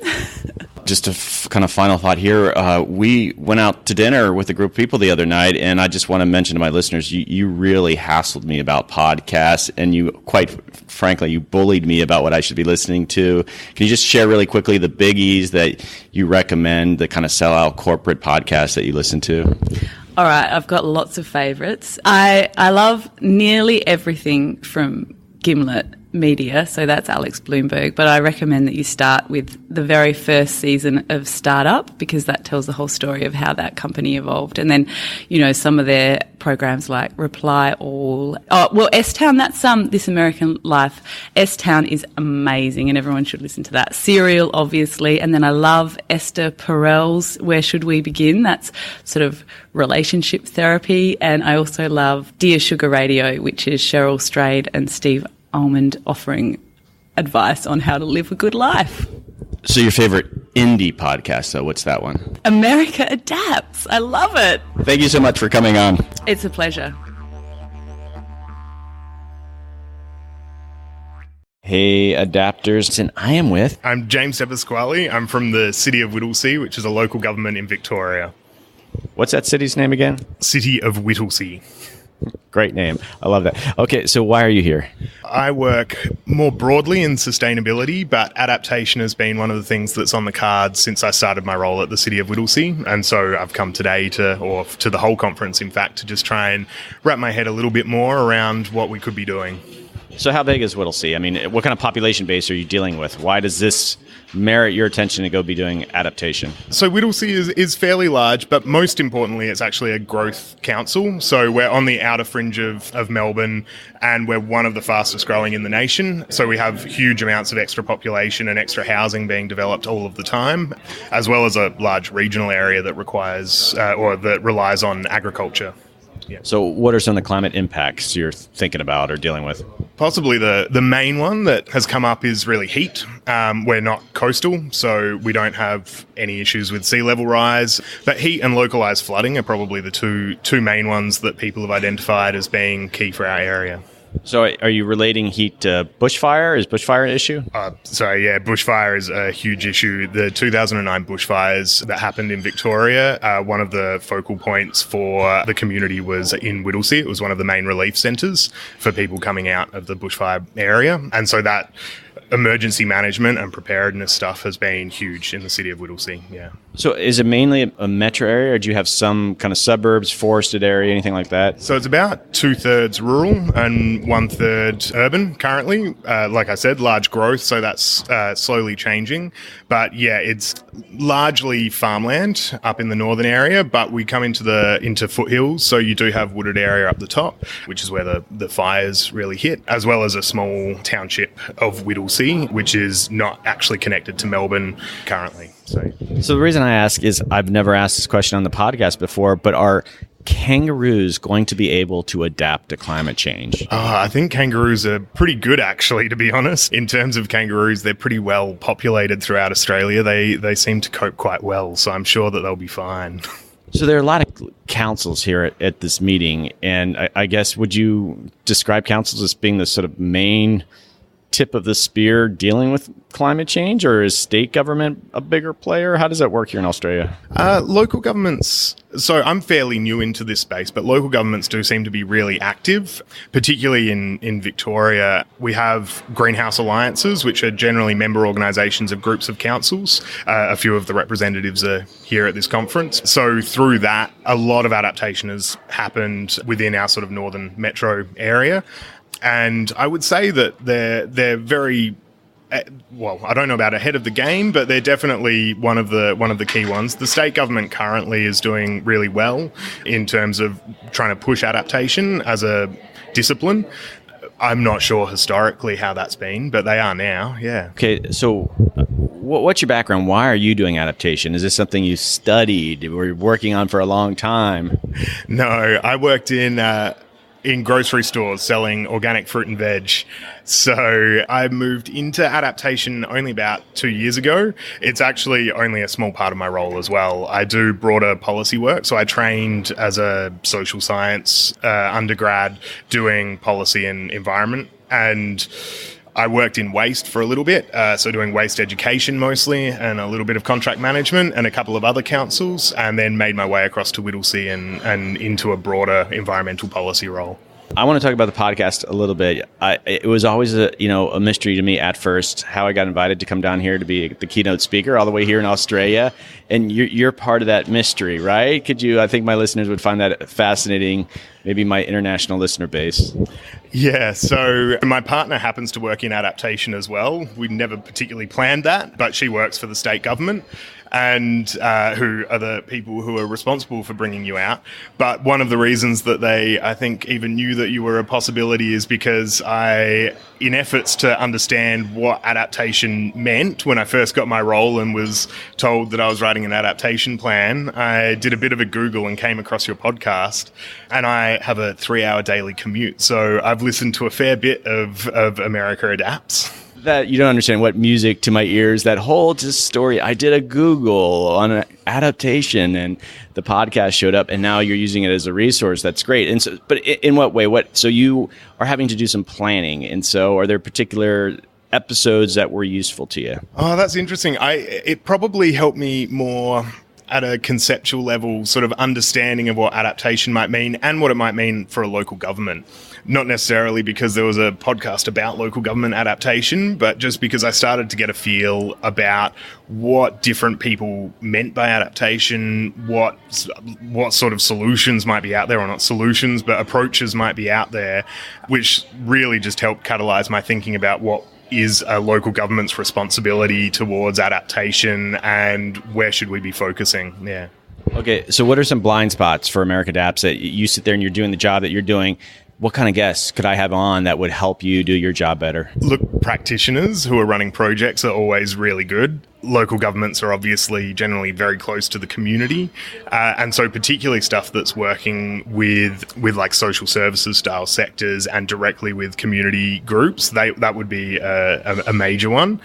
Just a kind of final thought here. We went out to dinner with a group of people the other night, and I just want to mention to my listeners, you really hassled me about podcasts, and you, quite frankly, you bullied me about what I should be listening to. Can you just share really quickly the biggies that you recommend, the kind of sellout corporate podcasts that you listen to? All right, I've got lots of favourites. I love nearly everything from Gimlet Media, so that's Alex Bloomberg, but I recommend that you start with the very first season of Startup, because that tells the whole story of how that company evolved. And then, some of their programs like Reply All. Oh, well, S-Town, that's This American Life. S-Town is amazing and everyone should listen to that. Serial, obviously. And then I love Esther Perel's Where Should We Begin? That's sort of relationship therapy. And I also love Dear Sugar Radio, which is Cheryl Strayed and Steve Almond offering advice on how to live a good life. So your favorite indie podcast, though, what's that one? America Adapts. I love it. Thank you so much for coming on. It's a pleasure. Hey, adapters, and I am with... I'm James Sepasquale. I'm from the City of Whittlesea, which is a local government in Victoria. What's that city's name again? City of Whittlesea. Great name. I love that. Okay, so why are you here? I work more broadly in sustainability, but adaptation has been one of the things that's on the cards since I started my role at the City of Whittlesea. And so I've come today to the whole conference, in fact, to just try and wrap my head a little bit more around what we could be doing. So how big is Whittlesea? I mean, what kind of population base are you dealing with? Why does this merit your attention to go be doing adaptation? So Whittlesea is fairly large, but most importantly, it's actually a growth council. So we're on the outer fringe of Melbourne, and we're one of the fastest growing in the nation. So we have huge amounts of extra population and extra housing being developed all of the time, as well as a large regional area that requires or that relies on agriculture. Yeah. So what are some of the climate impacts you're thinking about or dealing with? Possibly the main one that has come up is really heat. We're not coastal, so we don't have any issues with sea level rise. But heat and localised flooding are probably the two main ones that people have identified as being key for our area. So are you relating heat to bushfire? Is bushfire an issue? Bushfire is a huge issue. The 2009 bushfires that happened in Victoria, one of the focal points for the community was in Whittlesea. It was one of the main relief centres for people coming out of the bushfire area. And so that emergency management and preparedness stuff has been huge in the City of Whittlesea, yeah. So is it mainly a metro area, or do you have some kind of suburbs, forested area, anything like that? So it's about 2/3 rural and 1/3 urban currently. Like I said, large growth, so that's slowly changing. But yeah, it's largely farmland up in the northern area, but we come into foothills, so you do have wooded area up the top, which is where the fires really hit, as well as a small township of Whittlesea, which is not actually connected to Melbourne currently. So the reason I ask is I've never asked this question on the podcast before, but are kangaroos going to be able to adapt to climate change? I think kangaroos are pretty good, actually, to be honest. In terms of kangaroos, they're pretty well populated throughout Australia. They seem to cope quite well, so I'm sure that they'll be fine. So there are a lot of councils here at this meeting, and I guess would you describe councils as being the sort of main tip of the spear dealing with climate change, or is state government a bigger player? How does that work here in Australia? Local governments, so I'm fairly new into this space, but local governments do seem to be really active, particularly in Victoria. We have greenhouse alliances, which are generally member organisations of groups of councils. A few of the representatives are here at this conference. So through that, a lot of adaptation has happened within our sort of northern metro area. And I would say that they're very, well, I don't know about ahead of the game, but they're definitely one of the key ones. The state government currently is doing really well in terms of trying to push adaptation as a discipline. I'm not sure historically how that's been, but they are now, yeah. Okay, so what's your background? Why are you doing adaptation? Is this something you studied or working on for a long time? No, I worked in grocery stores selling organic fruit and veg. So I moved into adaptation only about 2 years ago. It's actually only a small part of my role as well. I do broader policy work. So I trained as a social science undergrad doing policy and environment, and I worked in waste for a little bit, so doing waste education mostly, and a little bit of contract management and a couple of other councils, and then made my way across to Whittlesea and into a broader environmental policy role. I want to talk about the podcast a little bit. It was always a mystery to me at first how I got invited to come down here to be the keynote speaker all the way here in Australia. And you're part of that mystery, right? I think my listeners would find that fascinating, maybe my international listener base. Yeah, so my partner happens to work in adaptation as well. We never particularly planned that, but she works for the state government and who are the people who are responsible for bringing you out. But one of the reasons that they, I think, even knew that you were a possibility is because in efforts to understand what adaptation meant when I first got my role and was told that I was writing an adaptation plan, I did a bit of a Google and came across your podcast. And I have a 3-hour daily commute, so I've listened to a fair bit of America Adapts. That you don't understand what music to my ears, that whole just story. I did a Google on an adaptation and the podcast showed up and now you're using it as a resource. That's great. And so, but in what way? So you are having to do some planning. And so are there particular episodes that were useful to you? Oh, that's interesting. It probably helped me more at a conceptual level, sort of understanding of what adaptation might mean and what it might mean for a local government. Not necessarily because there was a podcast about local government adaptation, but just because I started to get a feel about what different people meant by adaptation, what sort of solutions might be out there, or not solutions, but approaches might be out there, which really just helped catalyze my thinking about what is a local government's responsibility towards adaptation and where should we be focusing? Yeah. Okay, so what are some blind spots for America Adapts that you sit there and you're doing the job that you're doing? What kind of guests could I have on that would help you do your job better? Look, practitioners who are running projects are always really good. Local governments are obviously generally very close to the community. And so particularly stuff that's working with like social services style sectors and directly with community groups, that would be a major one.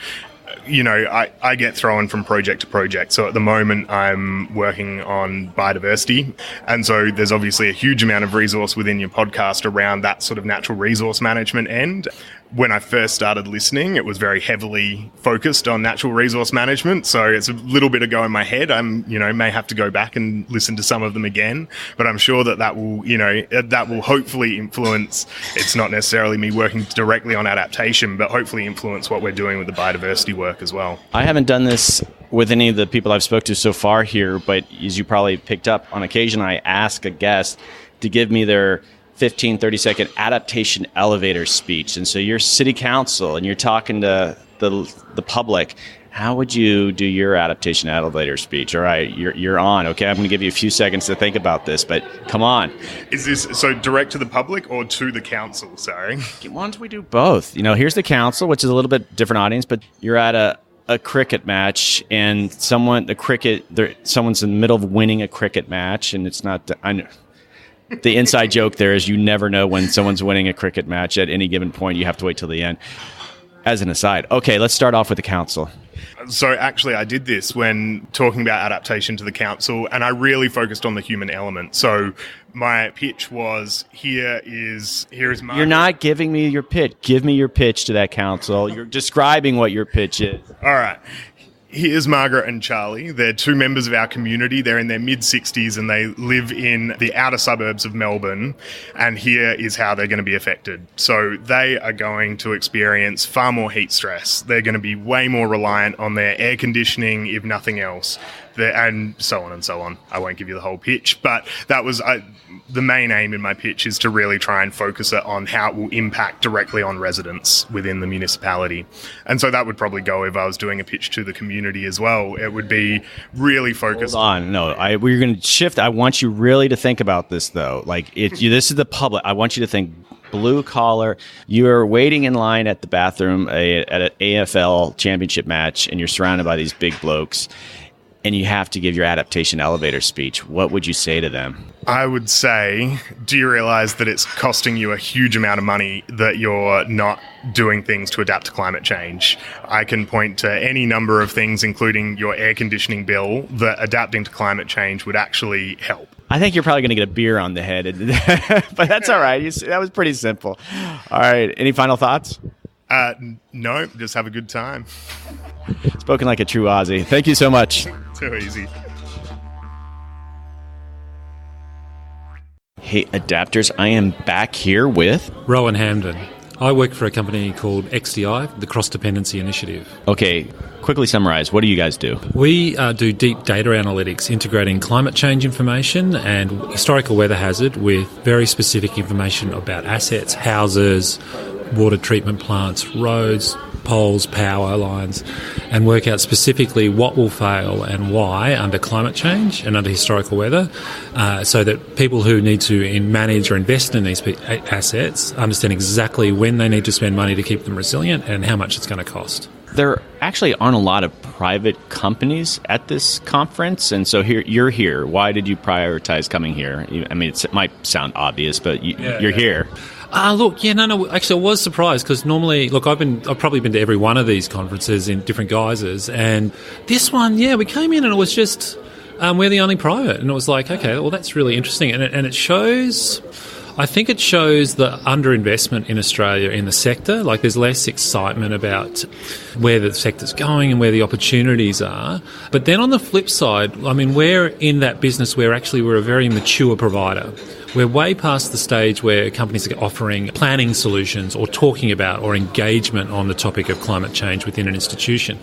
You know, I get thrown from project to project. So at the moment, I'm working on biodiversity. And so there's obviously a huge amount of resource within your podcast around that sort of natural resource management end. When I first started listening, it was very heavily focused on natural resource management. So it's a little bit ago in my head. May have to go back and listen to some of them again. But I'm sure that will hopefully influence. It's not necessarily me working directly on adaptation, but hopefully influence what we're doing with the biodiversity work as well. I haven't done this with any of the people I've spoke to so far here, but as you probably picked up, on occasion I ask a guest to give me their 15, 30-second adaptation elevator speech. And so you're city council and you're talking to the public. How would you do your adaptation elevator speech? All right, you're on. Okay, I'm going to give you a few seconds to think about this, but come on. Is this so direct to the public or to the council? Sorry. Why don't we do both? Here's the council, which is a little bit different audience, but you're at a cricket match and someone's in the middle of winning a cricket match, and it's not... The inside joke there is you never know when someone's winning a cricket match at any given point. You have to wait till the end. As an aside. Okay, let's start off with the council. So actually, I did this when talking about adaptation to the council, and I really focused on the human element. So my pitch was, here is Margaret. You're not giving me your pitch. Give me your pitch to that council. You're describing what your pitch is. All right. Here's Margaret and Charlie. They're two members of our community. They're in their mid-60s and they live in the outer suburbs of Melbourne. And here is how they're going to be affected. So they are going to experience far more heat stress. They're going to be way more reliant on their air conditioning, if nothing else. And so on and so on. I won't give you the whole pitch, but that was the main aim in my pitch, is to really try and focus it on how it will impact directly on residents within the municipality. And so that would probably go if I was doing a pitch to the community as well. It would be really focused. Hold on. No, we're going to shift. I want you really to think about this, though. Like, this is the public. I want you to think blue collar. You're waiting in line at the bathroom at an AFL championship match, and you're surrounded by these big blokes. And you have to give your adaptation elevator speech. What would you say to them? I would say, do you realize that it's costing you a huge amount of money that you're not doing things to adapt to climate change? I can point to any number of things, including your air conditioning bill, that adapting to climate change would actually help. I think you're probably going to get a beer on the head, but that's all right. That was pretty simple. All right. Any final thoughts? No, just have a good time. Spoken like a true Aussie. Thank you so much. Too easy. Hey, adapters, I am back here with... Rowan Hamden. I work for a company called XDI, the Cross Dependency Initiative. Okay, quickly summarize. What do you guys do? We do deep data analytics, integrating climate change information and historical weather hazard with very specific information about assets, houses, water treatment plants, roads, poles, power lines, and work out specifically what will fail and why under climate change and under historical weather, so that people who need to manage or invest in these assets understand exactly when they need to spend money to keep them resilient and how much it's going to cost. There actually aren't a lot of private companies at this conference, and so you're here. Why did you prioritize coming here? I mean, it might sound obvious, but you're here. Actually, I was surprised because normally, I've probably been to every one of these conferences in different guises, and this one, we came in and it was just we're the only private, and it was like, okay, well, that's really interesting, and it shows. I think it shows the underinvestment in Australia in the sector. Like, there's less excitement about where the sector's going and where the opportunities are. But then on the flip side, I mean, we're in that business where actually we're a very mature provider. We're way past the stage where companies are offering planning solutions or talking about or engagement on the topic of climate change within an institution.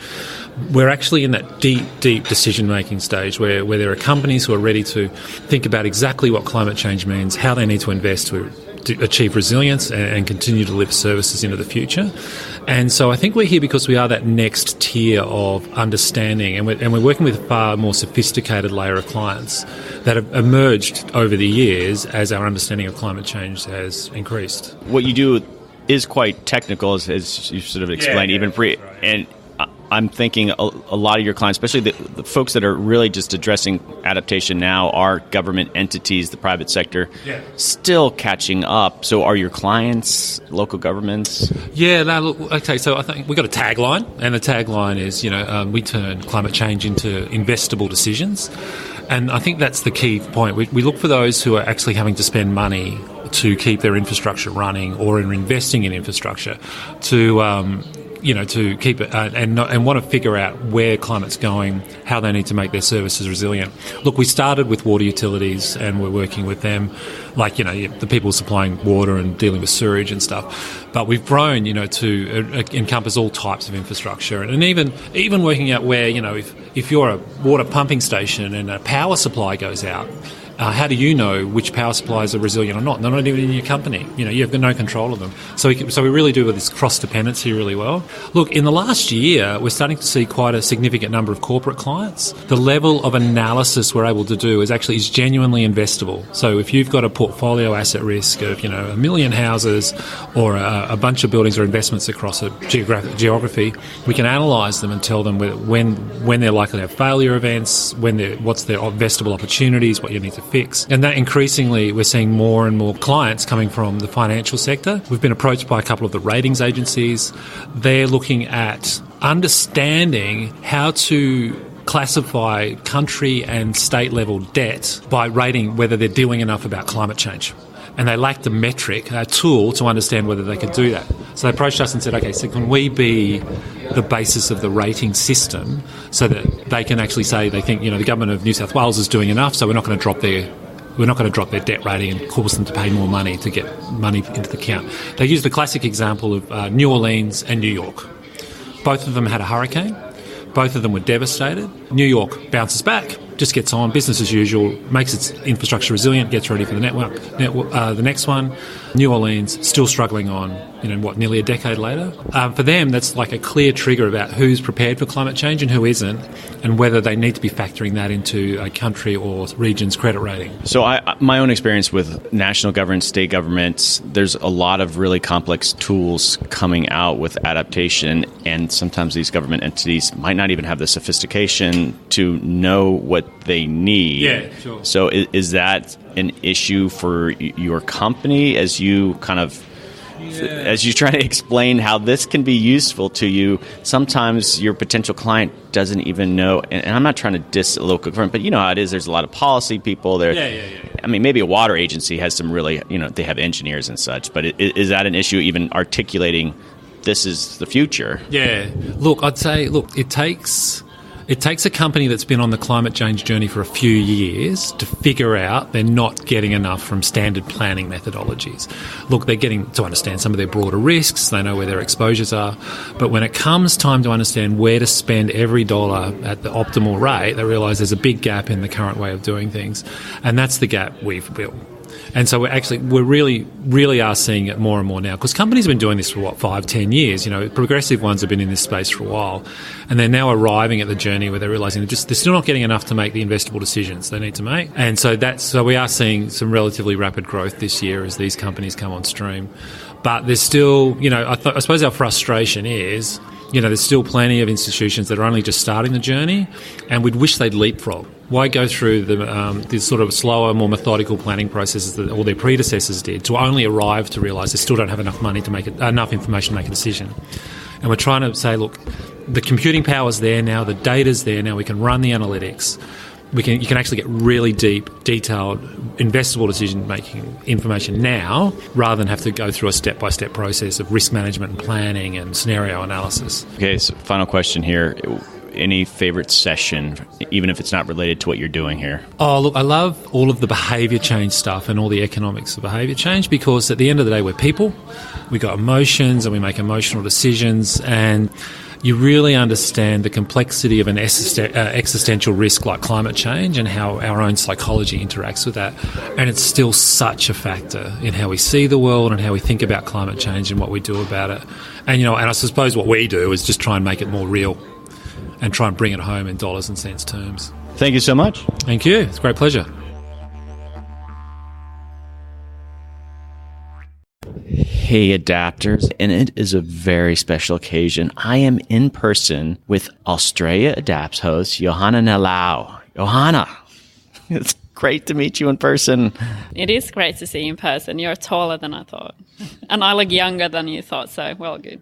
We're actually in that deep decision-making stage where there are companies who are ready to think about exactly what climate change means, how they need to invest to achieve resilience and continue to deliver services into the future. And so I think we're here because we are that next tier of understanding, and we're working with a far more sophisticated layer of clients that have emerged over the years as our understanding of climate change has increased. What you do is quite technical, as you sort of explained, and I'm thinking a lot of your clients, especially the folks that are really just addressing adaptation now, are government entities, the private sector, still catching up. So are your clients local governments? Okay, so I think we've got a tagline, and the tagline is, we turn climate change into investable decisions. And I think that's the key point. We look for those who are actually having to spend money to keep their infrastructure running or in investing in infrastructure to keep it and want to figure out where climate's going, how they need to make their services resilient. Look, we started with water utilities and we're working with them, like, the people supplying water and dealing with sewage and stuff. But we've grown, to encompass all types of infrastructure, and even working out where, if you're a water pumping station and a power supply goes out, how do you know which power supplies are resilient or not? They're not even in your company. You have got no control of them. So we really do with this cross-dependency really well. Look, in the last year, we're starting to see quite a significant number of corporate clients. The level of analysis we're able to do is genuinely investable. So if you've got a portfolio asset risk of, 1 million houses or a bunch of buildings or investments across a geography, we can analyse them and tell them when they're likely to have failure events, what's their investable opportunities, what you need to fix. And that increasingly we're seeing more and more clients coming from the financial sector. We've been approached by a couple of the ratings agencies. They're looking at understanding how to classify country and state level debt by rating whether they're doing enough about climate change. And they lacked a metric, a tool to understand whether they could do that. So they approached us and said, okay, so can we be the basis of the rating system so that they can actually say they think, the government of New South Wales is doing enough, so we're not going to drop their debt rating and cause them to pay more money to get money into the account. They used the classic example of New Orleans and New York. Both of them had a hurricane. Both of them were devastated. New York bounces back, just gets on, business as usual, makes its infrastructure resilient, gets ready for the the next one. New Orleans still struggling on, nearly a decade later. For them, that's like a clear trigger about who's prepared for climate change and who isn't, and whether they need to be factoring that into a country or region's credit rating. So my own experience with national governments, state governments, there's a lot of really complex tools coming out with adaptation, and sometimes these government entities might not even have the sophistication to know what they need. Yeah, sure. So is that an issue for your company as you kind of as you try to explain how this can be useful to you? Sometimes your potential client doesn't even know, and I'm not trying to diss a local government, but you know how it is. There's a lot of policy people there. Yeah. I mean, maybe a water agency has some really, they have engineers and such, but is that an issue even articulating this is the future? Yeah. Look, I'd say, it takes It takes a company that's been on the climate change journey for a few years to figure out they're not getting enough from standard planning methodologies. Look, they're getting to understand some of their broader risks, they know where their exposures are, but when it comes time to understand where to spend every dollar at the optimal rate, they realise there's a big gap in the current way of doing things. And that's the gap we've built. And so we're really are seeing it more and more now, because companies have been doing this for 5-10 years. Progressive ones have been in this space for a while, and they're now arriving at the journey where they're realising they're still not getting enough to make the investable decisions they need to make. And so we are seeing some relatively rapid growth this year as these companies come on stream. But there's still, I suppose our frustration is, there's still plenty of institutions that are only just starting the journey, and we'd wish they'd leapfrog. Why go through the sort of slower, more methodical planning processes that all their predecessors did to only arrive to realise they still don't have enough money to make enough information to make a decision? And we're trying to say, look, the computing power's there now, the data's there now, we can run the analytics. You can actually get really deep, detailed, investable decision-making information now, rather than have to go through a step-by-step process of risk management and planning and scenario analysis. Okay, so final question here. Any favorite session, even if it's not related to what you're doing here? Oh, look, I love all of the behaviour change stuff and all the economics of behaviour change, because at the end of the day, we're people. We've got emotions and we make emotional decisions, and you really understand the complexity of an existential risk like climate change and how our own psychology interacts with that. And it's still such a factor in how we see the world and how we think about climate change and what we do about it. And, and I suppose what we do is just try and make it more real and try and bring it home in dollars and cents terms. Thank you so much. Thank you. It's a great pleasure. Hey, adapters, and it is a very special occasion. I am in person with Australia Adapts host Johanna Nalau. Johanna, it's great to meet you in person. It is great to see you in person. You're taller than I thought, and I look younger than you thought, so well, good.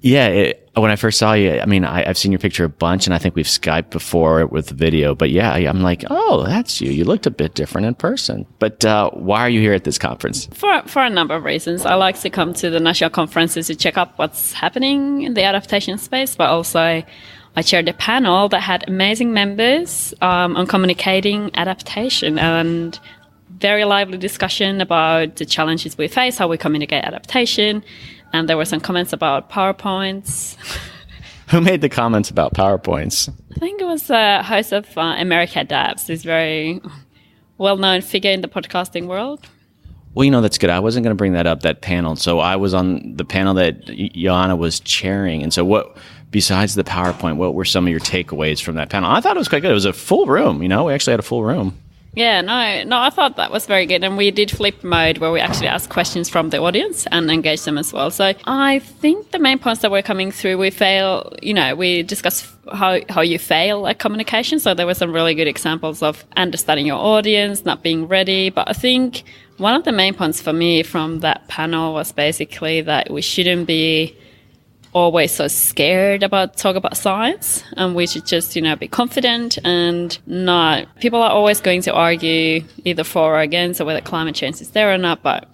Yeah, when I first saw you, I've seen your picture a bunch, and I think we've Skyped before with video. But yeah, I'm like, oh, that's you. You looked a bit different in person. But why are you here at this conference? For a number of reasons. I like to come to the national conferences to check up what's happening in the adaptation space, but also I chaired a panel that had amazing members on communicating adaptation, and very lively discussion about the challenges we face, how we communicate adaptation. And there were some comments about PowerPoints. Who made the comments about PowerPoints? I think it was the host of America Adapts, this very well-known figure in the podcasting world. Well, that's good. I wasn't going to bring that up, that panel. So I was on the panel that Johanna was chairing. And so besides the PowerPoint, what were some of your takeaways from that panel? I thought it was quite good. It was a full room. We actually had a full room. Yeah, no, I thought that was very good. And we did flip mode where we actually asked questions from the audience and engage them as well. So I think the main points that were coming through, we discussed how you fail at communication. So there were some really good examples of understanding your audience, not being ready. But I think one of the main points for me from that panel was basically that we shouldn't be always so scared talk about science, and we should just be confident and not. People are always going to argue either for or against or whether climate change is there or not, but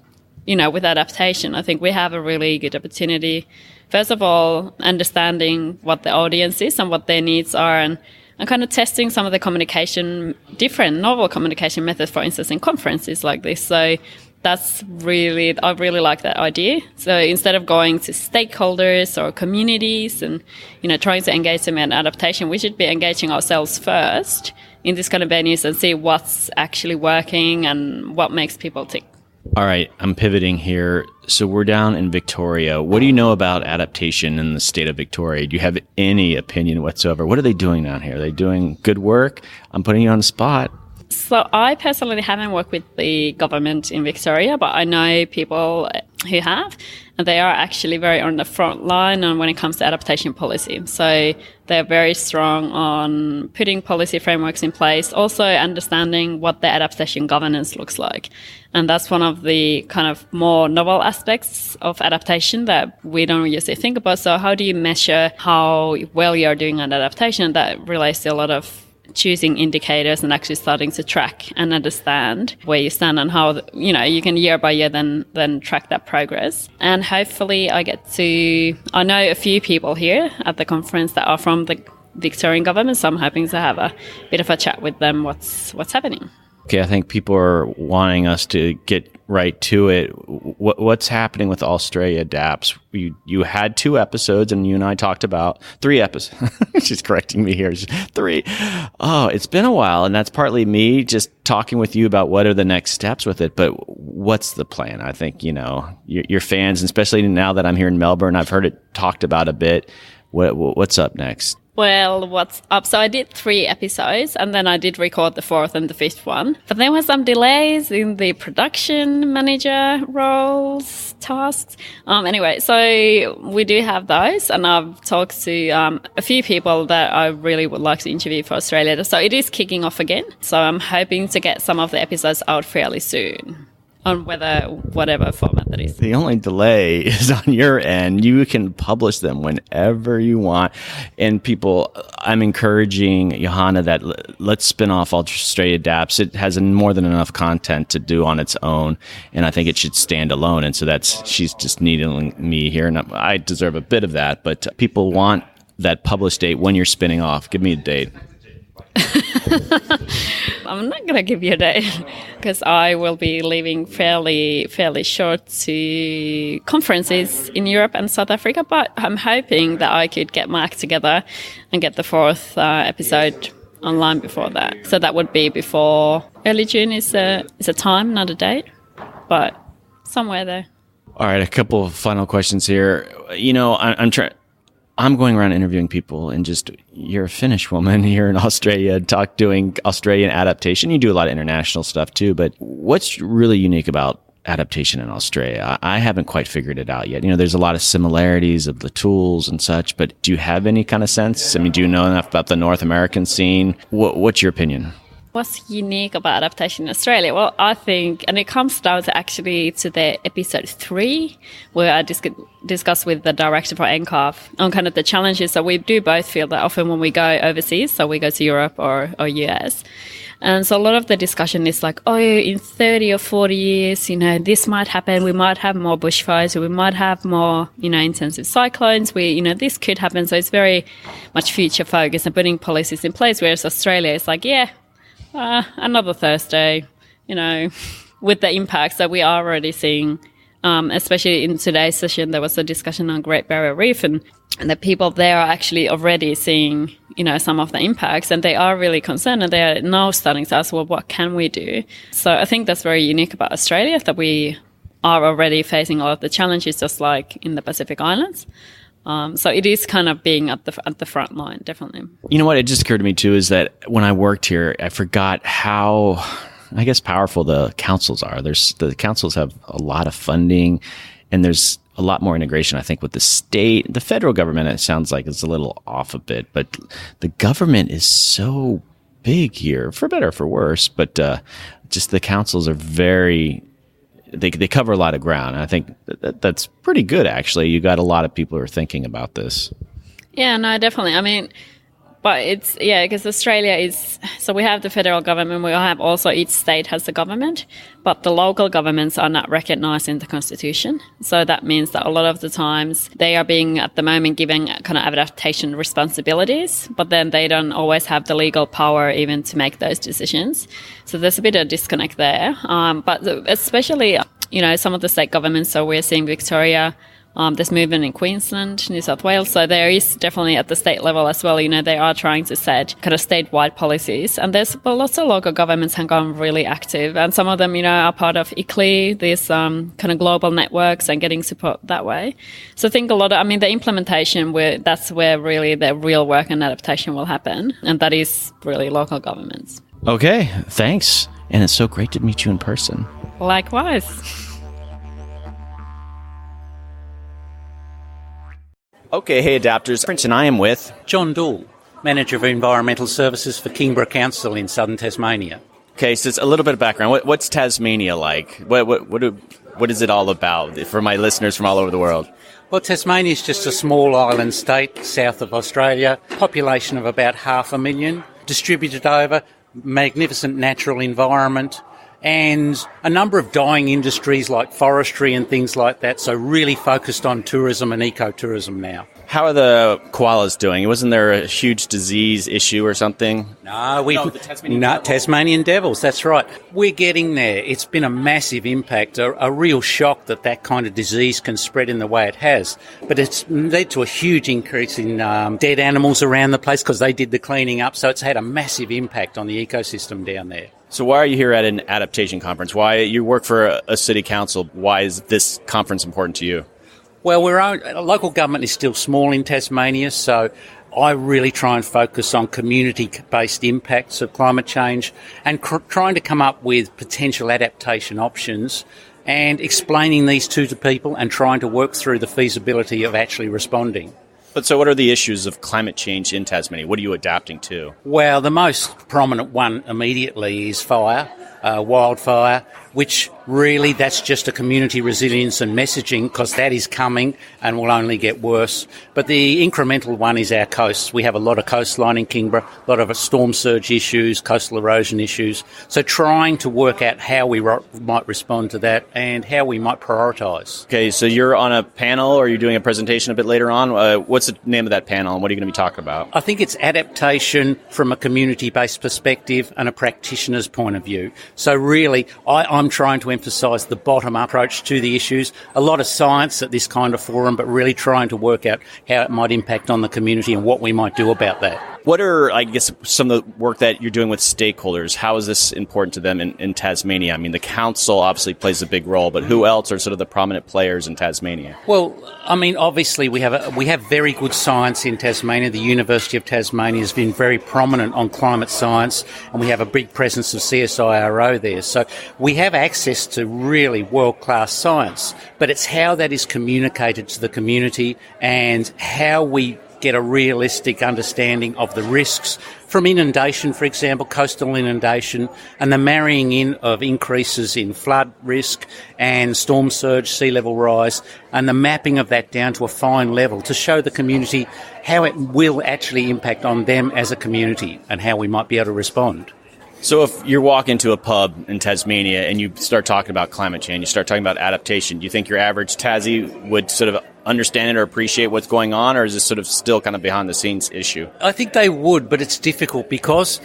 with adaptation I think we have a really good opportunity, first of all, understanding what the audience is and what their needs are, and kind of testing some of the different novel communication methods, for instance in conferences like this. So I really like that idea. So instead of going to stakeholders or communities and, trying to engage them in adaptation, we should be engaging ourselves first in this kind of venues and see what's actually working and what makes people tick. All right, I'm pivoting here. So we're down in Victoria. What do you know about adaptation in the state of Victoria? Do you have any opinion whatsoever? What are they doing down here? Are they doing good work? I'm putting you on the spot. So I personally haven't worked with the government in Victoria, but I know people who have, and they are actually very on the front line when it comes to adaptation policy. So they're very strong on putting policy frameworks in place, also understanding what the adaptation governance looks like. And that's one of the kind of more novel aspects of adaptation that we don't usually think about. So how do you measure how well you're doing on adaptation? That relates to a lot of choosing indicators and actually starting to track and understand where you stand and how, you can year by year then track that progress. And hopefully I know a few people here at the conference that are from Victorian government. So I'm hoping to have a bit of a chat with them. What's happening? Okay, I think people are wanting us to get right to it. What's happening with Australia Adapts? You had 2 episodes, and you and I talked about 3 episodes. She's correcting me here. 3. Oh, it's been a while, and that's partly me just talking with you about what are the next steps with it. But what's the plan? I think, your fans, and especially now that I'm here in Melbourne, I've heard it talked about a bit. What's up next? Well, what's up? So I did 3 episodes, and then I did record the 4th and the 5th one. But there were some delays in the production manager roles, tasks. Anyway, so we do have those, and I've talked to a few people that I really would like to interview for Australia. So it is kicking off again. So I'm hoping to get some of the episodes out fairly soon, on whatever format that is. The only delay is on your end. You can publish them whenever you want. And people, I'm encouraging Johanna that let's spin off Australia Adapts. It has more than enough content to do on its own, and I think it should stand alone. And so she's just needling me here, and I deserve a bit of that. But people want that published date when you're spinning off. Give me a date. I'm not going to give you a date because I will be leaving fairly short to conferences in Europe and South Africa, but I'm hoping that I could get my act together and get the 4th episode online before that. So that would be before early June is a time, not a date, but somewhere there. All right, a couple of final questions here. I'm going around interviewing people, and you're a Finnish woman here in Australia, doing Australian adaptation. You do a lot of international stuff too, but what's really unique about adaptation in Australia? I haven't quite figured it out yet. There's a lot of similarities of the tools and such, but do you have any kind of sense? I mean, do you know enough about the North American scene? What's your opinion? What's unique about adaptation in Australia? Well, I think, and it comes down to the episode 3, where I discuss with the director for NCARF on kind of the challenges. So we do both feel that often when we go overseas, so we go to Europe or US, and so a lot of the discussion is like, in 30 or 40 years, this might happen. We might have more bushfires, or we might have more, intensive cyclones. This could happen. So it's very much future focused and putting policies in place. Whereas Australia is like, another Thursday, with the impacts that we are already seeing, especially in today's session, there was a discussion on Great Barrier Reef, and the people there are actually already seeing, some of the impacts, and they are really concerned, and they are now starting to ask, well, what can we do? So I think that's very unique about Australia, that we are already facing a lot of the challenges, just like in the Pacific Islands. So it is kind of being at the front line, definitely. You know what? It just occurred to me too is that when I worked here, I forgot how, I guess, powerful the councils are. The councils have a lot of funding, and there's a lot more integration, I think, with the state. The federal government, it sounds like, is a little off a bit, but the government is so big here, for better or for worse. But just the councils are very. They cover a lot of ground. And I think that's pretty good, actually. You got a lot of people who are thinking about this. Yeah, no, definitely. I mean, but it's, because Australia is, so we have the federal government, we have also each state has a government, but the local governments are not recognised in the constitution. So that means that a lot of the times they are being, at the moment, given kind of adaptation responsibilities, but then they don't always have the legal power even to make those decisions. So there's a bit of disconnect there. But especially, some of the state governments, so we're seeing Victoria, there's movement in Queensland, New South Wales. So there is definitely at the state level as well, they are trying to set kind of statewide policies. And there's lots of local governments have gone really active. And some of them, are part of ICLEI, these kind of global networks, and getting support that way. So I think the implementation, that's where really the real work and adaptation will happen. And that is really local governments. Okay, thanks. And it's so great to meet you in person. Likewise. Okay, hey Adapters, Prince, and I am with John Dool, Manager of Environmental Services for Kingborough Council in southern Tasmania. Okay, so it's a little bit of background. What's Tasmania like? What is it all about for my listeners from all over the world? Well, Tasmania is just a small island state south of Australia, population of about 500,000, distributed over, magnificent natural environment, and a number of dying industries like forestry and things like that, so really focused on tourism and ecotourism now. How are the koalas doing? Wasn't there a huge disease issue or something? Tasmanian devils, that's right. We're getting there. It's been a massive impact, a real shock that kind of disease can spread in the way it has. But it's led to a huge increase in dead animals around the place because they did the cleaning up, so it's had a massive impact on the ecosystem down there. So why are you here at an adaptation conference? Why you work for a city council? Why is this conference important to you? Well, local government is still small in Tasmania, so I really try and focus on community-based impacts of climate change and trying to come up with potential adaptation options and explaining these to people and trying to work through the feasibility of actually responding. But so what are the issues of climate change in Tasmania? What are you adapting to? Well, the most prominent one immediately is fire, wildfire, which really that's just a community resilience and messaging because that is coming and will only get worse. But the incremental one is our coasts. We have a lot of coastline in Kingborough, a lot of storm surge issues, coastal erosion issues. So trying to work out how we might respond to that and how we might prioritise. Okay, so you're on a panel or you're doing a presentation a bit later on. What's the name of that panel and what are you going to be talking about? I think it's adaptation from a community-based perspective and a practitioner's point of view. So really, I'm trying to emphasise the bottom-up approach to the issues. A lot of science at this kind of forum, but really trying to work out how it might impact on the community and what we might do about that. What are, I guess, some of the work that you're doing with stakeholders? How is this important to them in Tasmania? I mean, the council obviously plays a big role, but who else are sort of the prominent players in Tasmania? Well, I mean, obviously we have very good science in Tasmania. The University of Tasmania has been very prominent on climate science, and we have a big presence of CSIRO there. So we have access to really world-class science, but it's how that is communicated to the community and how we get a realistic understanding of the risks from inundation, for example, coastal inundation, and the marrying in of increases in flood risk and storm surge, sea level rise, and the mapping of that down to a fine level to show the community how it will actually impact on them as a community and how we might be able to respond. So if you walk into a pub in Tasmania and you start talking about climate change, you start talking about adaptation, do you think your average Tassie would sort of understand it or appreciate what's going on, or is this sort of still kind of behind the scenes issue? I think they would, but it's difficult because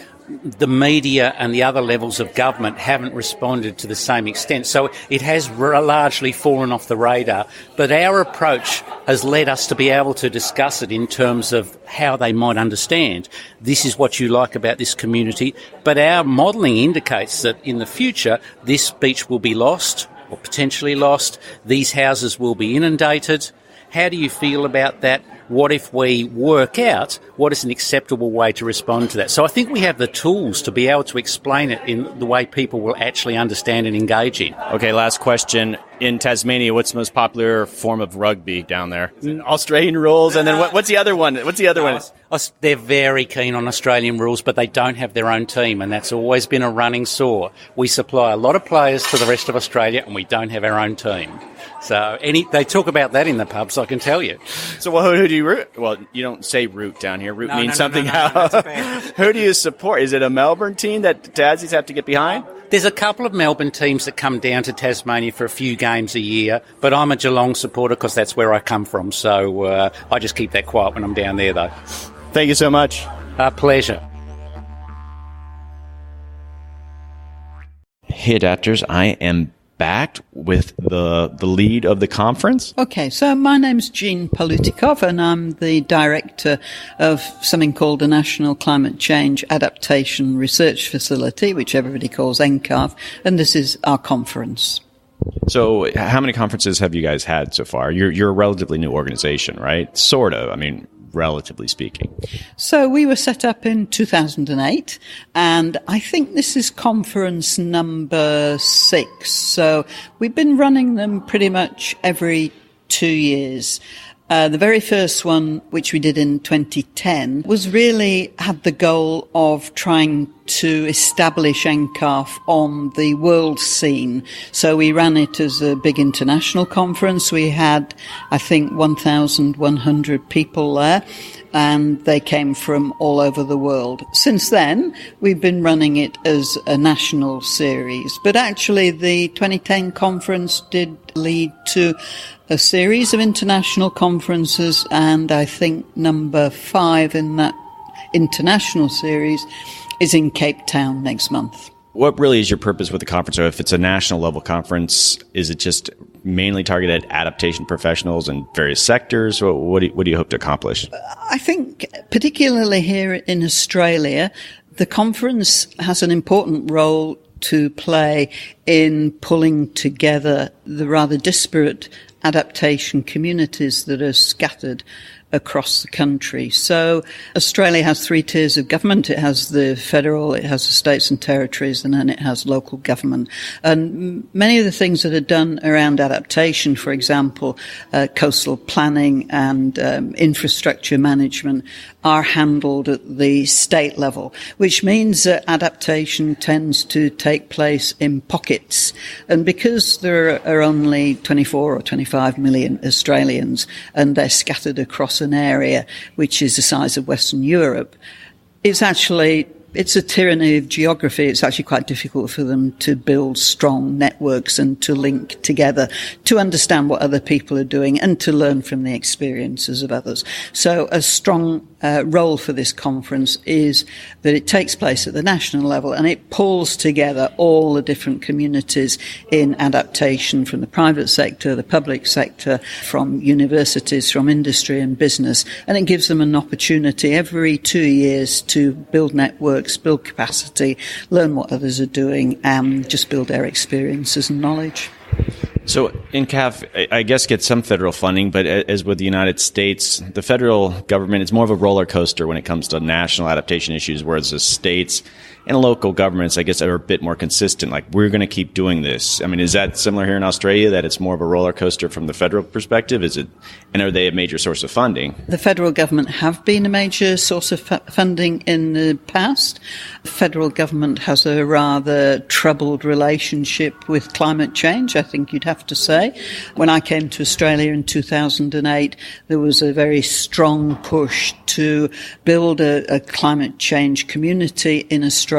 the media and the other levels of government haven't responded to the same extent. So it has largely fallen off the radar. But our approach has led us to be able to discuss it in terms of how they might understand. This is what you like about this community. But our modelling indicates that in the future, this beach will be lost or potentially lost. These houses will be inundated. How do you feel about that? What if we work out what is an acceptable way to respond to that? So I think we have the tools to be able to explain it in the way people will actually understand and engage in. Okay, last question. In Tasmania, what's the most popular form of rugby down there? Australian rules, and then what's the other one? They're very keen on Australian rules, but they don't have their own team, and that's always been a running sore. We supply a lot of players to the rest of Australia, and we don't have our own team. So they talk about that in the pubs, I can tell you. So who do you root? Well, you don't say root down here. Root means something else. Who do you support? Is it a Melbourne team that Tassies have to get behind? There's a couple of Melbourne teams that come down to Tasmania for a few games a year, but I'm a Geelong supporter because that's where I come from. So I just keep that quiet when I'm down there, though. Thank you so much. A pleasure. Hey, adapters, I am back with the lead of the conference. Okay, so my name's Jean Polutikov, and I'm the director of something called the National Climate Change Adaptation Research Facility, which everybody calls NCARF, and this is our conference. So how many conferences have you guys had so far? You're a relatively new organization, right? Sort of. I mean, relatively speaking. So we were set up in 2008, and I think this is conference number 6. So we've been running them pretty much every 2 years. The very first one, which we did in 2010, was really had the goal of trying to establish NCARF on the world scene. So we ran it as a big international conference. We had, I think, 1,100 people there. and they came from all over the world. Since then, we've been running it as a national series, but actually the 2010 conference did lead to a series of international conferences, and I think number 5 in that international series is in Cape Town next month. What really is your purpose with the conference? Or if it's a national level conference, is it just mainly targeted at adaptation professionals in various sectors? Or what do you hope to accomplish? I think particularly here in Australia, the conference has an important role to play in pulling together the rather disparate adaptation communities that are scattered across the country. So Australia has 3 tiers of government. It has the federal, it has the states and territories, and then it has local government. And many of the things that are done around adaptation, for example, coastal planning and infrastructure management, are handled at the state level, which means that adaptation tends to take place in pockets. And because there are only 24 or 25 million Australians, and they're scattered across an area which is the size of Western Europe, it's a tyranny of geography. It's actually quite difficult for them to build strong networks and to link together, to understand what other people are doing and to learn from the experiences of others. So a strong role for this conference is that it takes place at the national level and it pulls together all the different communities in adaptation from the private sector, the public sector, from universities, from industry and business, and it gives them an opportunity every 2 years to build networks, build capacity, learn what others are doing, and just build their experiences and knowledge. So NCAF, I guess, gets some federal funding, but as with the United States, the federal government is more of a roller coaster when it comes to national adaptation issues, whereas the states and local governments, I guess, are a bit more consistent. Like, we're going to keep doing this. I mean, is that similar here in Australia, that it's more of a roller coaster from the federal perspective? And are they a major source of funding? The federal government have been a major source of funding in the past. The federal government has a rather troubled relationship with climate change, I think you'd have to say. When I came to Australia in 2008, there was a very strong push to build a climate change community in Australia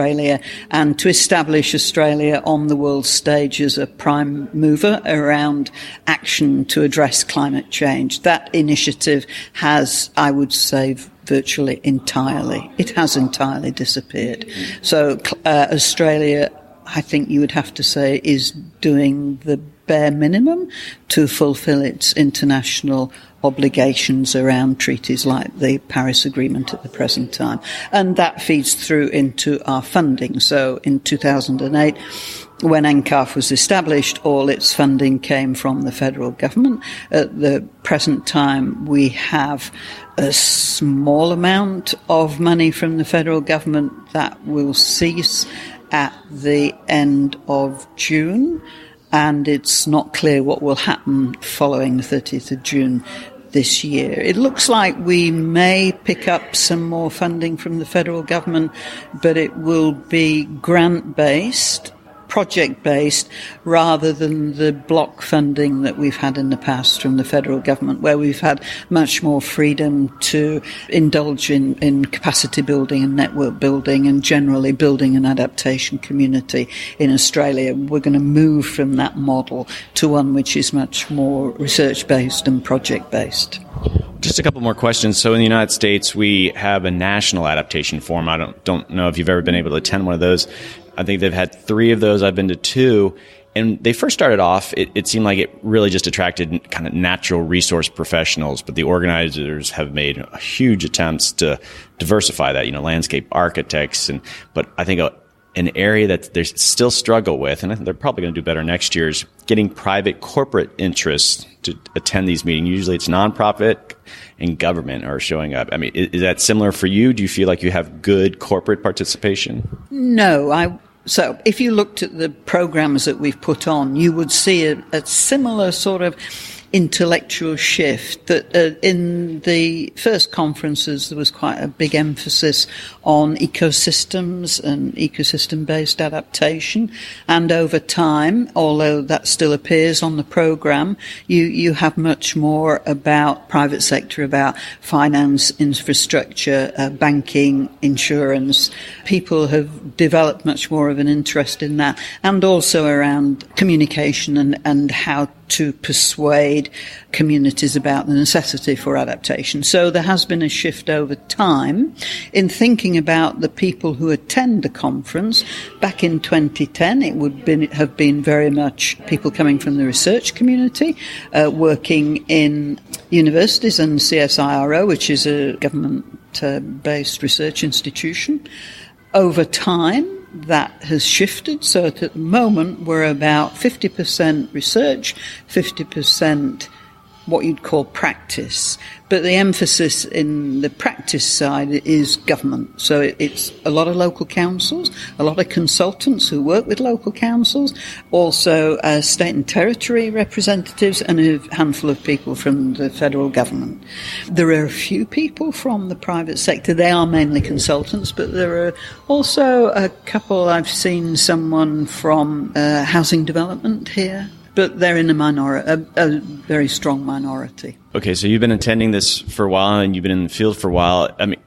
and to establish Australia on the world stage as a prime mover around action to address climate change. That initiative has, I would say, virtually entirely disappeared. So Australia, I think you would have to say, is doing the bare minimum to fulfill its international obligations around treaties like the Paris Agreement at the present time. And that feeds through into our funding. So in 2008, when NCAF was established, all its funding came from the federal government. At the present time, we have a small amount of money from the federal government that will cease at the end of June, and it's not clear what will happen following the 30th of June this year. It looks like we may pick up some more funding from the federal government, but it will be grant-based, project-based, rather than the block funding that we've had in the past from the federal government, where we've had much more freedom to indulge in capacity building and network building and generally building an adaptation community in Australia. We're going to move from that model to one which is much more research-based and project-based. Just a couple more questions. So in the United States, we have a National Adaptation Forum. I don't know if you've ever been able to attend one of those. I think they've had 3 of those. I've been to 2. And they first started off, it seemed like it really just attracted kind of natural resource professionals, but the organizers have made huge attempts to diversify that, landscape architects. But I think an area that they still struggle with, and I think they're probably going to do better next year, is getting private corporate interests to attend these meetings. Usually it's nonprofit and government are showing up. I mean, is that similar for you? Do you feel like you have good corporate participation? No, So if you looked at the programs that we've put on, you would see a similar sort of intellectual shift that in the first conferences there was quite a big emphasis on ecosystems and ecosystem-based adaptation, and over time, although that still appears on the programme, you have much more about private sector, about finance, infrastructure, banking, insurance. People have developed much more of an interest in that, and also around communication and how to persuade communities about the necessity for adaptation. So there has been a shift over time in thinking about the people who attend the conference. Back in 2010, it would have been very much people coming from the research community, working in universities and CSIRO, which is a government-based research institution. Over time, that has shifted, so at the moment we're about 50% research, 50% what you'd call practice. But the emphasis in the practice side is government. So it's a lot of local councils, a lot of consultants who work with local councils, also state and territory representatives, and a handful of people from the federal government. There are a few people from the private sector. They are mainly consultants, but there are also a couple. I've seen someone from housing development here. But they're in a very strong minority. Okay, so you've been attending this for a while, and you've been in the field for a while. I mean,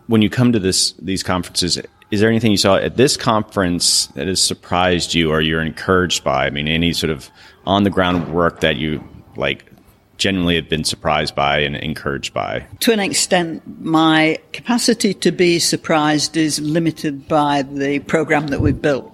when you come to these conferences, is there anything you saw at this conference that has surprised you or you're encouraged by? I mean, any sort of on-the-ground work that you, genuinely have been surprised by and encouraged by? To an extent, my capacity to be surprised is limited by the program that we've built.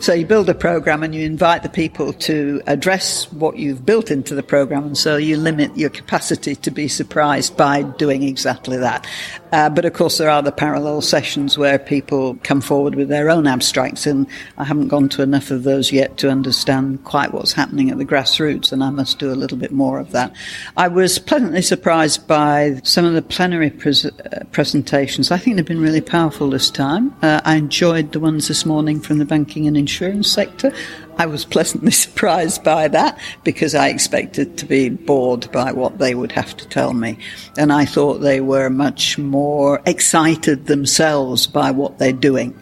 So you build a program and you invite the people to address what you've built into the program, and so you limit your capacity to be surprised by doing exactly that. But of course there are the parallel sessions where people come forward with their own abstracts, and I haven't gone to enough of those yet to understand quite what's happening at the grassroots, and I must do a little bit more of that. I was pleasantly surprised by some of the plenary presentations. I think they've been really powerful this time. I enjoyed the ones this morning from the banking and insurance sector. I was pleasantly surprised by that because I expected to be bored by what they would have to tell me. And I thought they were much more excited themselves by what they're doing,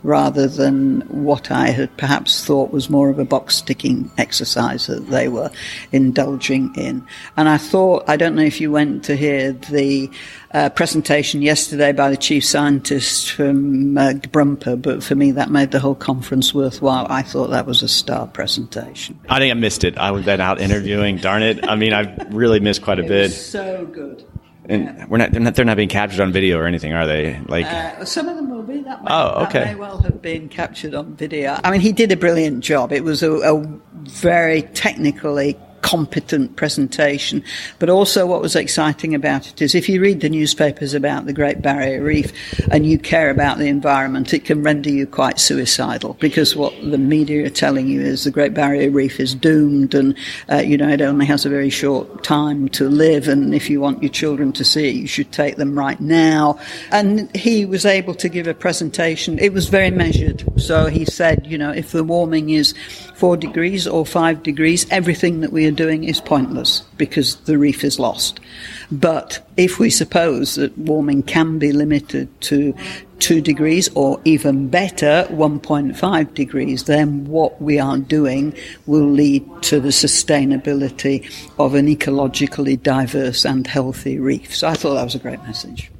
rather than what I had perhaps thought was more of a box-ticking exercise that they were indulging in. And I thought, I don't know if you went to hear the presentation yesterday by the chief scientist from Brumper, but for me that made the whole conference worthwhile. I thought that was a star presentation. I think I missed it. I was been out interviewing, darn it. I mean, I really missed quite a bit. It was so good. And they're not being captured on video or anything, are they? Some of them will be. That may may well have been captured on video. I mean, he did a brilliant job. It was a very technically competent presentation, but also what was exciting about it is if you read the newspapers about the Great Barrier Reef and you care about the environment, it can render you quite suicidal, because what the media are telling you is the Great Barrier Reef is doomed, and it only has a very short time to live, and if you want your children to see it, you should take them right now. And he was able to give a presentation. It was very measured. So he said, if the warming is 4 degrees or 5 degrees, everything that we are doing is pointless because the reef is lost. But if we suppose that warming can be limited to 2 degrees or even better, 1.5 degrees, then what we are doing will lead to the sustainability of an ecologically diverse and healthy reef. So I thought that was a great message.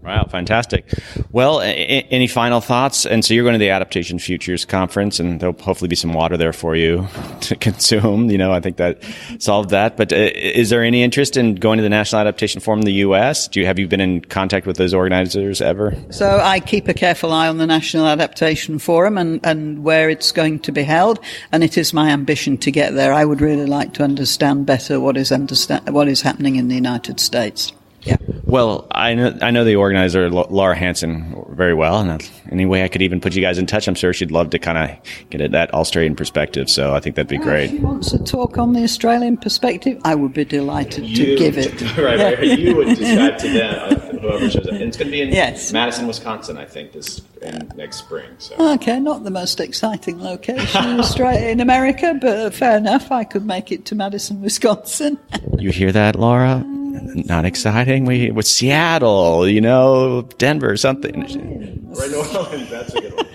Wow, fantastic. Well, any final thoughts? And so you're going to the Adaptation Futures Conference, and there'll hopefully be some water there for you to consume. I think that solved that. But is there any interest in going to the National Adaptation Forum in the U.S.? Have you been in contact with those organizers ever? So I keep a careful eye on the National Adaptation Forum and where it's going to be held, and it is my ambition to get there. I would really like to understand better what is happening in the United States. Yeah. Well, I know the organizer, Laura Hansen, very well, and any way I could even put you guys in touch, I'm sure she'd love to kind of get that Australian perspective, so I think that'd be great. If she wants to talk on the Australian perspective, I would be delighted to give it. Right, you would describe to them. whoever shows up. And it's going to be in Yes. Madison, Wisconsin, I think, next spring. So. Okay, not the most exciting location in America, but fair enough. I could make it to Madison, Wisconsin. You hear that, Laura? Not exciting. With Seattle, Denver, something. Right, no, that's a good one.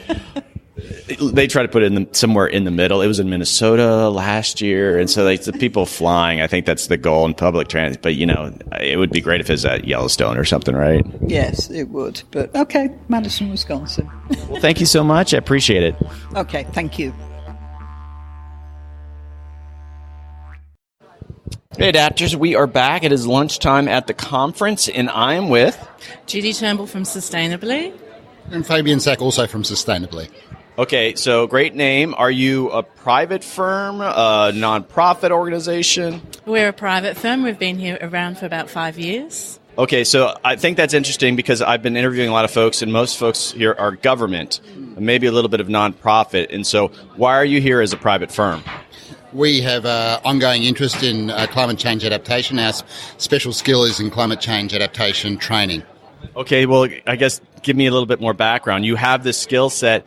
They try to put it somewhere in the middle. It was in Minnesota last year, and so the people flying. I think that's the goal in public transit. But it would be great if it was at Yellowstone or something, right? Yes, it would. But okay, Madison, Wisconsin. Well, thank you so much. I appreciate it. Okay, thank you. Hey, Adapters, we are back. It is lunchtime at the conference, and I am with Judy Turnbull from Sustainably. And Fabian Sack, also from Sustainably. Okay, so great name. Are you a private firm, a non-profit organization? We're a private firm. We've been here around for about 5 years. Okay, so I think that's interesting because I've been interviewing a lot of folks, and most folks here are government, maybe a little bit of non-profit. And so why are you here as a private firm? We have ongoing interest in climate change adaptation. Our special skill is in climate change adaptation training. Okay, well, I guess give me a little bit more background. You have this skill set.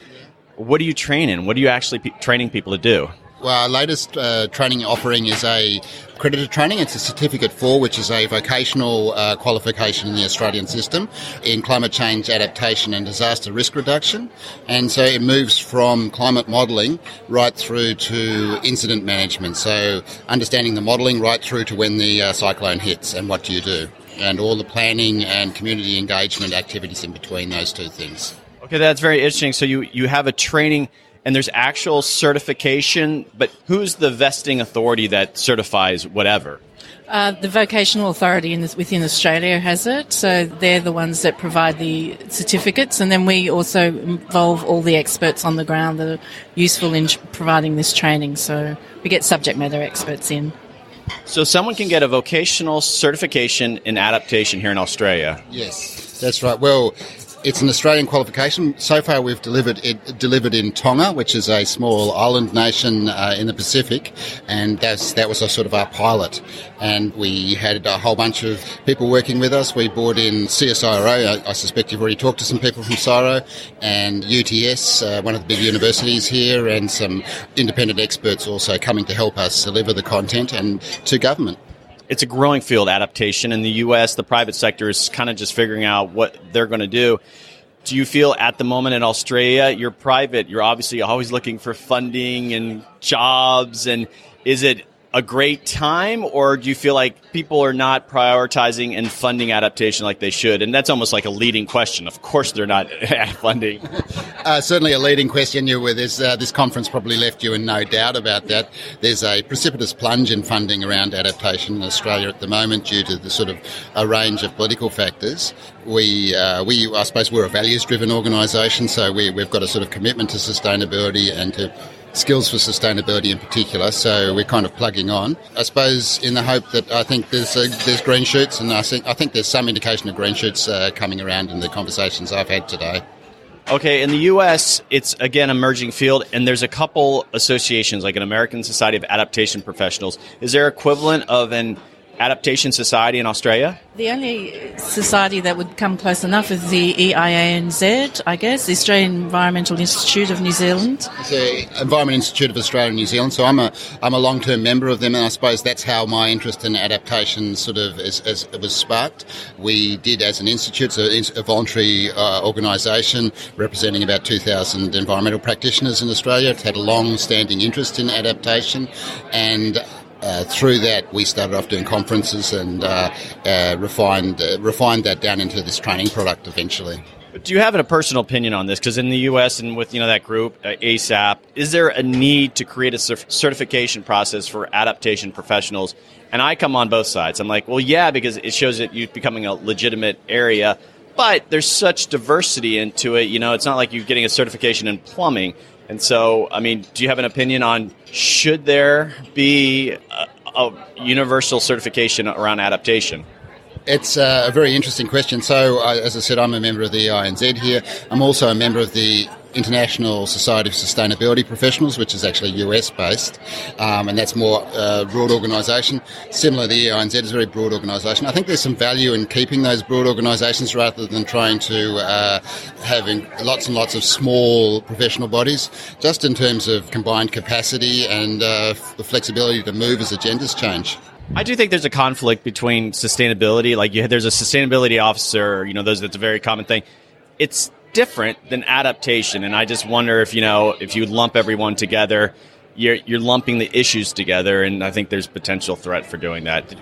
What do you train in? What are you actually training people to do? Well, our latest training offering is a accredited training. It's a Certificate 4, which is a vocational qualification in the Australian system in climate change adaptation and disaster risk reduction. And so it moves from climate modelling right through to incident management. So understanding the modelling right through to when the cyclone hits and what do you do, and all the planning and community engagement activities in between those two things. Okay, that's very interesting. So you have a training and there's actual certification, but who's the vesting authority that certifies whatever? The vocational authority within Australia has it, so they're the ones that provide the certificates, and then we also involve all the experts on the ground that are useful in providing this training, so we get subject matter experts in. So someone can get a vocational certification in adaptation here in Australia? Yes, that's right. Well, it's an Australian qualification. So far we've delivered in Tonga, which is a small island nation in the Pacific, and that was sort of our pilot. And we had a whole bunch of people working with us. We brought in CSIRO, I suspect you've already talked to some people from CSIRO, and UTS, one of the big universities here, and some independent experts also coming to help us deliver the content, and to government. It's a growing field, adaptation. In the U.S., the private sector is kind of just figuring out what they're going to do. Do you feel at the moment in Australia, you're private, you're obviously always looking for funding and jobs, and is it a great time, or do you feel like people are not prioritizing and funding adaptation like they should? And that's almost like a leading question. Of course they're not funding. Certainly a leading question. This conference probably left you in no doubt about that. There's a precipitous plunge in funding around adaptation in Australia at the moment due to the sort of a range of political factors. I suppose we're a values-driven organisation, so we've got a sort of commitment to sustainability and to skills for sustainability in particular, so we're kind of plugging on. I suppose in the hope that I think there's green shoots, and I think there's some indication of green shoots coming around in the conversations I've had today. Okay, in the U.S., it's, again, emerging field, and there's a couple associations, like an American Society of Adaptation Professionals. Is there equivalent of an adaptation society in Australia? The only society that would come close enough is the EIANZ, I guess, the Australian Environmental Institute of New Zealand. It's the Environment Institute of Australia and New Zealand, so I'm a long-term member of them, and I suppose that's how my interest in adaptation sort of was sparked. We did, as an institute, so it's a voluntary organisation representing about 2,000 environmental practitioners in Australia. It's had a long-standing interest in adaptation, and through that, we started off doing conferences and refined that down into this training product eventually. But do you have a personal opinion on this? Because in the U.S. and with that group, ASAP, is there a need to create a certification process for adaptation professionals? And I come on both sides. I'm like, well, yeah, because it shows that you're becoming a legitimate area. But there's such diversity into it. It's not like you're getting a certification in plumbing. And so, I mean, do you have an opinion on should there be a universal certification around adaptation? It's a very interesting question. So, as I said, I'm a member of the INZ here. I'm also a member of the International Society of Sustainability Professionals, which is actually US-based, and that's more broad organisation. Similar, the EINZ is a very broad organisation. I think there's some value in keeping those broad organisations rather than trying to having lots and lots of small professional bodies, just in terms of combined capacity and the flexibility to move as agendas change. I do think there's a conflict between sustainability. Like there's a sustainability officer, that's a very common thing. It's different than adaptation. And I just wonder if you lump everyone together, you're lumping the issues together. And I think there's potential threat for doing that.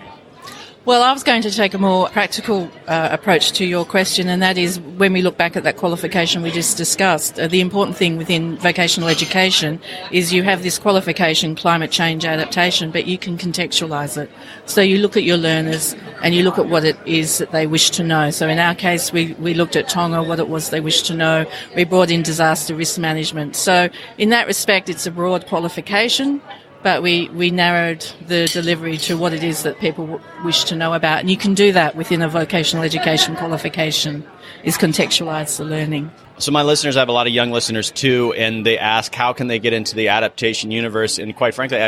Well, I was going to take a more practical approach to your question, and that is when we look back at that qualification we just discussed, the important thing within vocational education is you have this qualification, climate change adaptation, but you can contextualise it. So you look at your learners and you look at what it is that they wish to know. So in our case, we looked at Tonga, what it was they wished to know. We brought in disaster risk management. So in that respect, it's a broad qualification, but we narrowed the delivery to what it is that people wish to know about. And you can do that within a vocational education qualification, is contextualise the learning. So my listeners, I have a lot of young listeners too, and they ask, how can they get into the adaptation universe? And quite frankly,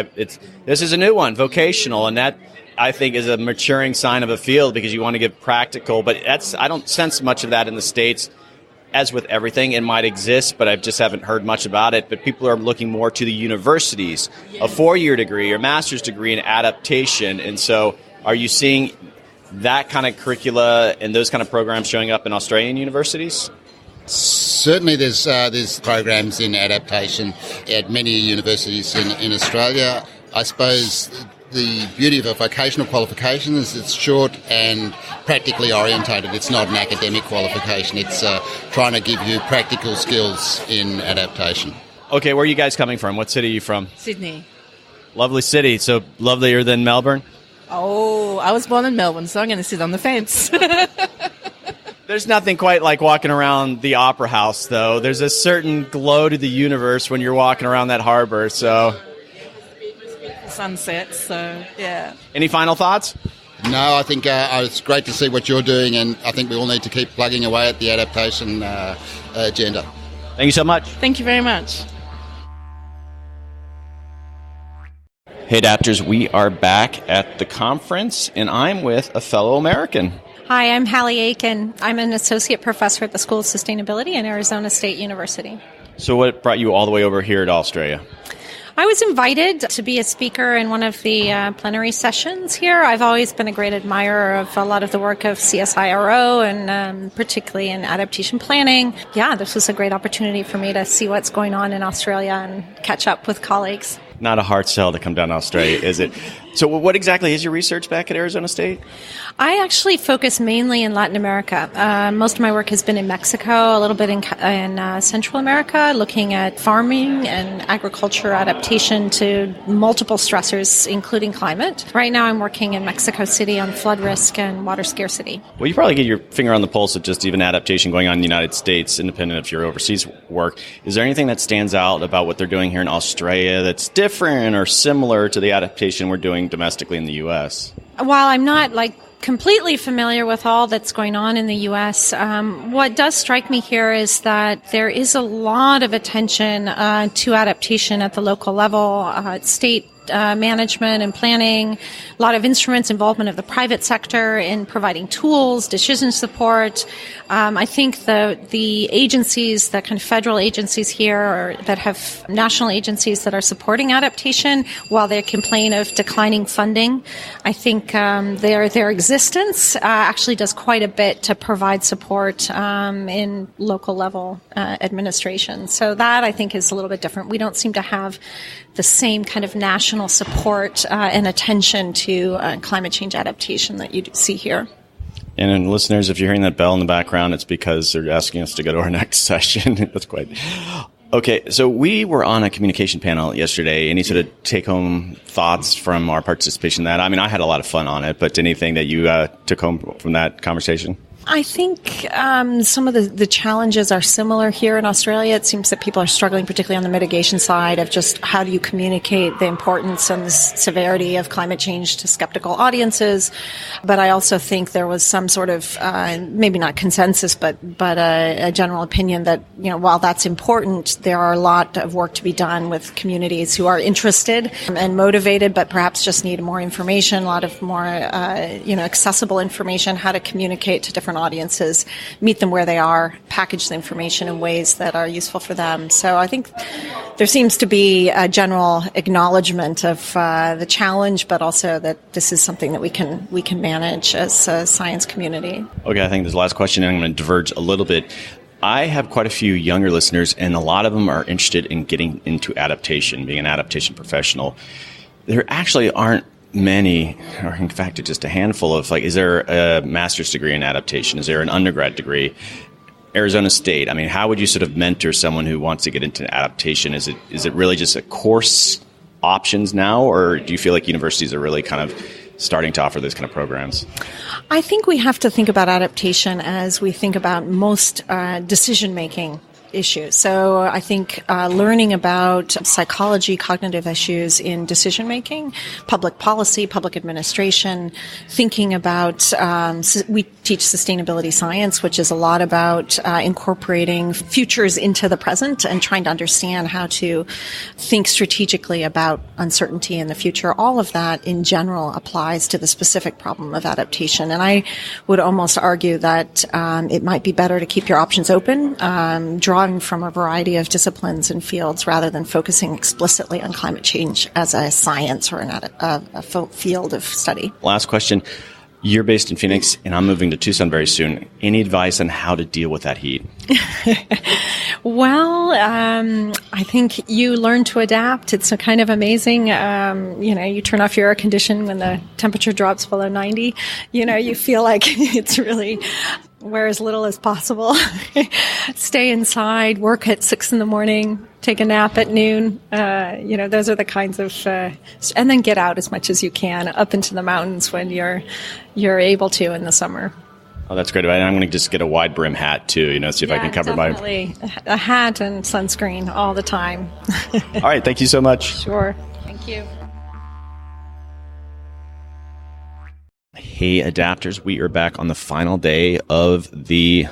this is a new one, vocational, and that I think is a maturing sign of a field because you want to get practical. But I don't sense much of that in the States. As with everything, it might exist, but I just haven't heard much about it. But people are looking more to the universities, a 4-year degree or master's degree in adaptation. And so are you seeing that kind of curricula and those kind of programs showing up in Australian universities? Certainly there's programs in adaptation at many universities in Australia. I suppose the beauty of a vocational qualification is it's short and practically orientated. It's not an academic qualification. It's trying to give you practical skills in adaptation. Okay, where are you guys coming from? What city are you from? Sydney. Lovely city. So lovelier than Melbourne? Oh, I was born in Melbourne, so I'm going to sit on the fence. There's nothing quite like walking around the Opera House, though. There's a certain glow to the universe when you're walking around that harbour, so... Sunsets, so yeah. Any final thoughts? No, I think it's great to see what you're doing, and I think we all need to keep plugging away at the adaptation agenda. Thank you so much. Thank you very much. Hey Adapters, we are back at the conference, and I'm with a fellow American. Hi, I'm Hallie Aiken. I'm an associate professor at the School of Sustainability at Arizona State University. So what brought you all the way over here to Australia? I was invited to be a speaker in one of the plenary sessions here. I've always been a great admirer of a lot of the work of CSIRO and particularly in adaptation planning. Yeah, this was a great opportunity for me to see what's going on in Australia and catch up with colleagues. Not a hard sell to come down to Australia, is it? So what exactly is your research back at Arizona State? I actually focus mainly in Latin America. Most of my work has been in Mexico, a little bit in Central America, looking at farming and agriculture adaptation to multiple stressors, including climate. Right now I'm working in Mexico City on flood risk and water scarcity. Well, you probably get your finger on the pulse of just even adaptation going on in the United States, independent of your overseas work. Is there anything that stands out about what they're doing here in Australia that's different or similar to the adaptation we're doing domestically in the U.S.? While I'm not completely familiar with all that's going on in the U.S., what does strike me here is that there is a lot of attention to adaptation at the local level, state management and planning, a lot of instruments, involvement of the private sector in providing tools, decision support. I think the agencies, the kind of federal agencies here, or that have national agencies that are supporting adaptation, while they complain of declining funding, I think their existence actually does quite a bit to provide support in local level administration. So that I think is a little bit different. We don't seem to have the same kind of national support and attention to climate change adaptation that you see here. And listeners, if you're hearing that bell in the background, it's because they're asking us to go to our next session. That's quite... Okay, so we were on a communication panel yesterday. Any sort of take-home thoughts from our participation in that? I mean, I had a lot of fun on it, but anything that you took home from that conversation? I think some of the challenges are similar here in Australia. It seems that people are struggling, particularly on the mitigation side, of just how do you communicate the importance and the severity of climate change to skeptical audiences. But I also think there was some sort of, maybe not consensus, but a general opinion that, while that's important, there are a lot of work to be done with communities who are interested and motivated, but perhaps just need more information, a lot of more, accessible information, how to communicate to different audiences, meet them where they are, package the information in ways that are useful for them. So I think there seems to be a general acknowledgement of the challenge, but also that this is something that we can manage as a science community. Okay, I think this is the last question, and I'm going to diverge a little bit. I have quite a few younger listeners, and a lot of them are interested in getting into adaptation, being an adaptation professional. There actually aren't many, or in fact, just a handful of, is there a master's degree in adaptation? Is there an undergrad degree? Arizona State, how would you sort of mentor someone who wants to get into adaptation? Is it really just a course options now, or do you feel like universities are really kind of starting to offer those kind of programs? I think we have to think about adaptation as we think about most decision-making issues. So I think learning about psychology, cognitive issues in decision making, public policy, public administration, thinking about, we teach sustainability science, which is a lot about incorporating futures into the present and trying to understand how to think strategically about uncertainty in the future. All of that in general applies to the specific problem of adaptation. And I would almost argue that it might be better to keep your options open, drawing from a variety of disciplines and fields rather than focusing explicitly on climate change as a science or a field of study. Last question. You're based in Phoenix, and I'm moving to Tucson very soon. Any advice on how to deal with that heat? Well, I think you learn to adapt. It's kind of amazing. You turn off your air conditioning when the temperature drops below 90. You feel like it's really wear as little as possible. Stay inside, work at 6 a.m, take a nap at noon. Those are the kinds of, and then get out as much as you can up into the mountains when you're able to in the summer. Oh, that's great. I'm going to just get a wide brim hat too, see if I can cover definitely. A hat and sunscreen all the time. All right. Thank you so much. Sure. Thank you. Hey, adapters. We are back on the final day of the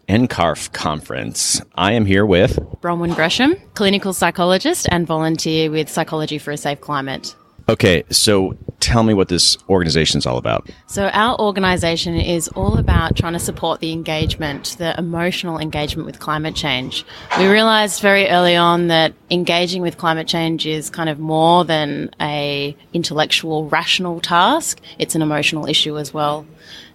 NCARF conference. I am here with Bronwyn Gresham, clinical psychologist and volunteer with Psychology for a Safe Climate. Okay, so tell me what this organization is all about. So our organisation is all about trying to support the engagement, the emotional engagement with climate change. We realised very early on that engaging with climate change is kind of more than a intellectual, rational task. It's an emotional issue as well.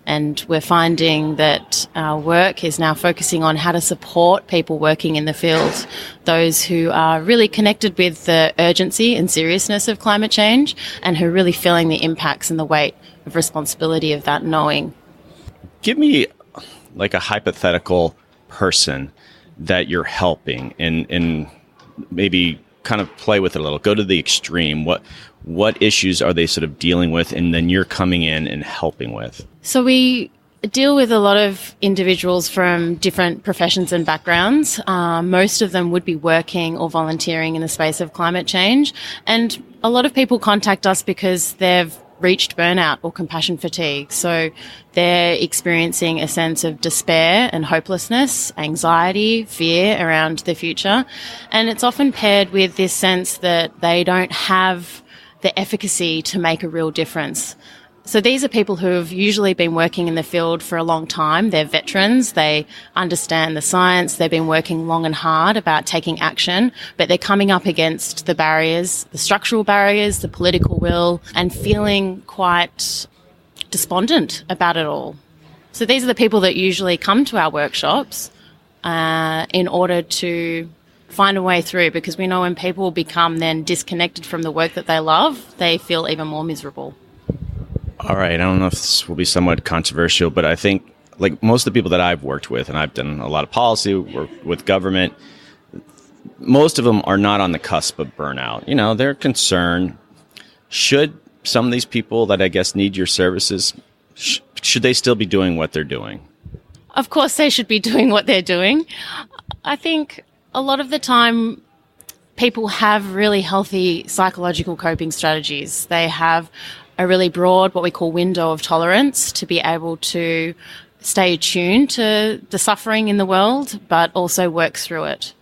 And we're finding that our work is now focusing on how to support people working in the field, those who are really connected with the urgency and seriousness of climate change and who are really feeling the impacts and the weight of responsibility of that knowing. Give me a hypothetical person that you're helping and maybe kind of play with it a little. Go to the extreme. What issues are they sort of dealing with and then you're coming in and helping with? So we deal with a lot of individuals from different professions and backgrounds. Most of them would be working or volunteering in the space of climate change. And a lot of people contact us because they've reached burnout or compassion fatigue. So they're experiencing a sense of despair and hopelessness, anxiety, fear around the future. And it's often paired with this sense that they don't have the efficacy to make a real difference. So these are people who have usually been working in the field for a long time. They're veterans. They understand the science. They've been working long and hard about taking action, but they're coming up against the barriers, the structural barriers, the political will, and feeling quite despondent about it all. So these are the people that usually come to our workshops in order to find a way through, because we know when people become then disconnected from the work that they love, they feel even more miserable. All right. I don't know if this will be somewhat controversial, but I think most of the people that I've worked with, and I've done a lot of policy work with government, most of them are not on the cusp of burnout. They're concerned. Should some of these people that I guess need your services, should they still be doing what they're doing? Of course, they should be doing what they're doing. I think a lot of the time people have really healthy psychological coping strategies. They have a really broad, what we call window of tolerance, to be able to stay attuned to the suffering in the world, but also work through it.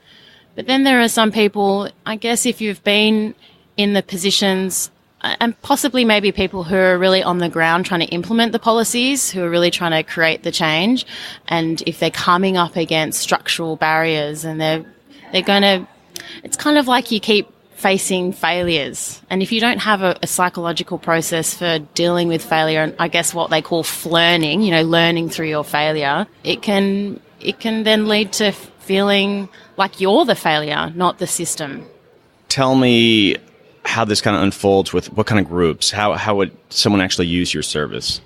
But then there are some people, I guess if you've been in the positions, and possibly maybe people who are really on the ground trying to implement the policies, who are really trying to create the change, and if they're coming up against structural barriers and they're going to, it's kind of like you keep facing failures. And if you don't have a psychological process for dealing with failure, and I guess what they call flirning, learning through your failure, it can then lead to feeling like you're the failure, not the system. Tell me how this kind of unfolds with what kind of groups. How would someone actually use your service?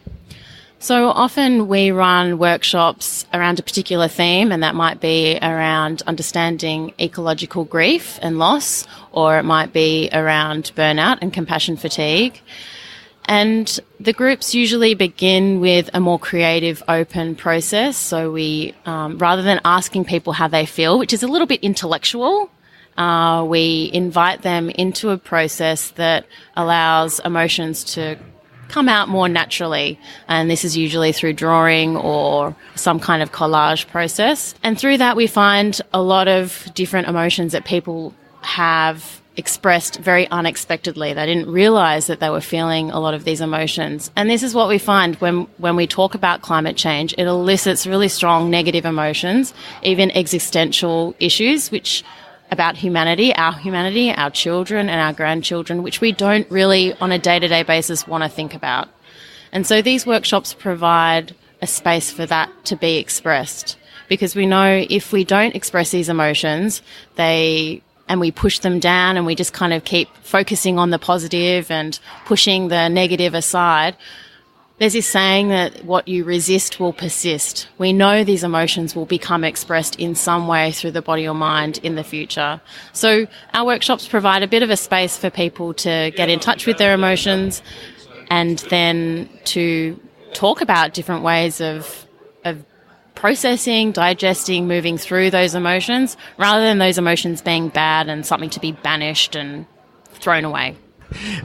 So often we run workshops around a particular theme, and that might be around understanding ecological grief and loss, or it might be around burnout and compassion fatigue. And the groups usually begin with a more creative, open process. So we, rather than asking people how they feel, which is a little bit intellectual, we invite them into a process that allows emotions to come out more naturally. And this is usually through drawing or some kind of collage process. And through that, we find a lot of different emotions that people have expressed very unexpectedly. They didn't realize that they were feeling a lot of these emotions. And this is what we find when we talk about climate change. It elicits really strong negative emotions, even existential issues, which about humanity, our children and our grandchildren, which we don't really on a day-to-day basis want to think about. And so these workshops provide a space for that to be expressed, because we know if we don't express these emotions, and we push them down and we just kind of keep focusing on the positive and pushing the negative aside, there's this saying that what you resist will persist. We know these emotions will become expressed in some way through the body or mind in the future. So our workshops provide a bit of a space for people to get in touch with their emotions and then to talk about different ways of processing, digesting, moving through those emotions, rather than those emotions being bad and something to be banished and thrown away.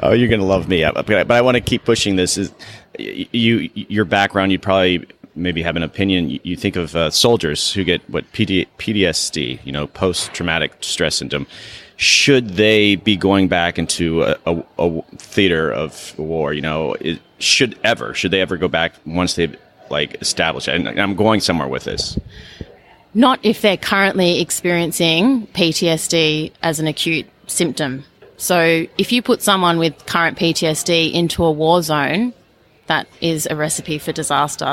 Oh, you're going to love me. But I want to keep pushing this. Your background, you probably maybe have an opinion. You think of soldiers who get PTSD, post-traumatic stress syndrome. Should they be going back into a theater of war? Should they ever go back once they've established it? And I'm going somewhere with this. Not if they're currently experiencing PTSD as an acute symptom. So if you put someone with current PTSD into a war zone, that is a recipe for disaster.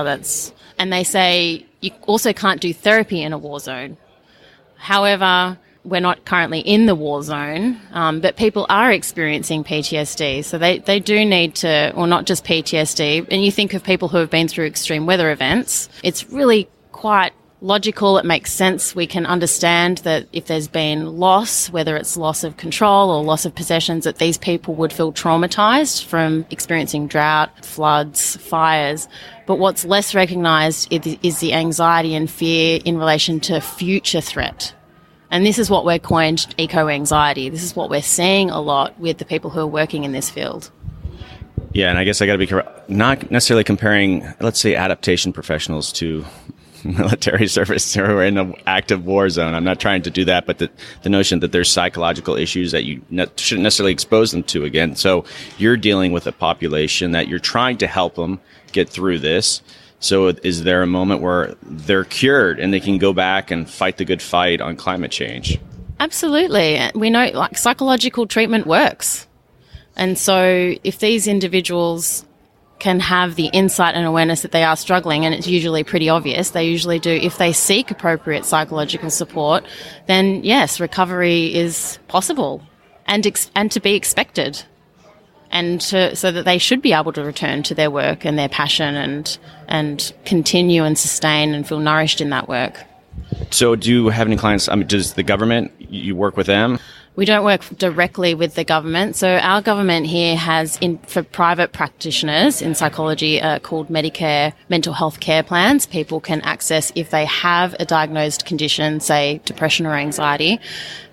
And they say you also can't do therapy in a war zone. However, we're not currently in the war zone, but people are experiencing PTSD. So they do need to, or not just PTSD, and you think of people who have been through extreme weather events, it's really quite logical. It makes sense. We can understand that if there's been loss, whether it's loss of control or loss of possessions, that these people would feel traumatized from experiencing drought, floods, fires. But what's less recognized is the anxiety and fear in relation to future threat. And this is what we're coined eco-anxiety. This is what we're seeing a lot with the people who are working in this field. Yeah, and I guess I got to be not necessarily comparing, let's say, adaptation professionals to military service or in an active war zone. I'm not trying to do that, but the notion that there's psychological issues that you shouldn't necessarily expose them to again. So you're dealing with a population that you're trying to help them get through this. So is there a moment where they're cured and they can go back and fight the good fight on climate change? Absolutely. We know psychological treatment works. And so if these individuals can have the insight and awareness that they are struggling, and it's usually pretty obvious, they usually do, if they seek appropriate psychological support, then yes, recovery is possible and to be expected, and so that they should be able to return to their work and their passion and continue and sustain and feel nourished in that work. So do you have any clients, does the government, you work with them? We don't work directly with the government. So our government here has, for private practitioners in psychology, called Medicare mental health care plans. People can access, if they have a diagnosed condition, say depression or anxiety,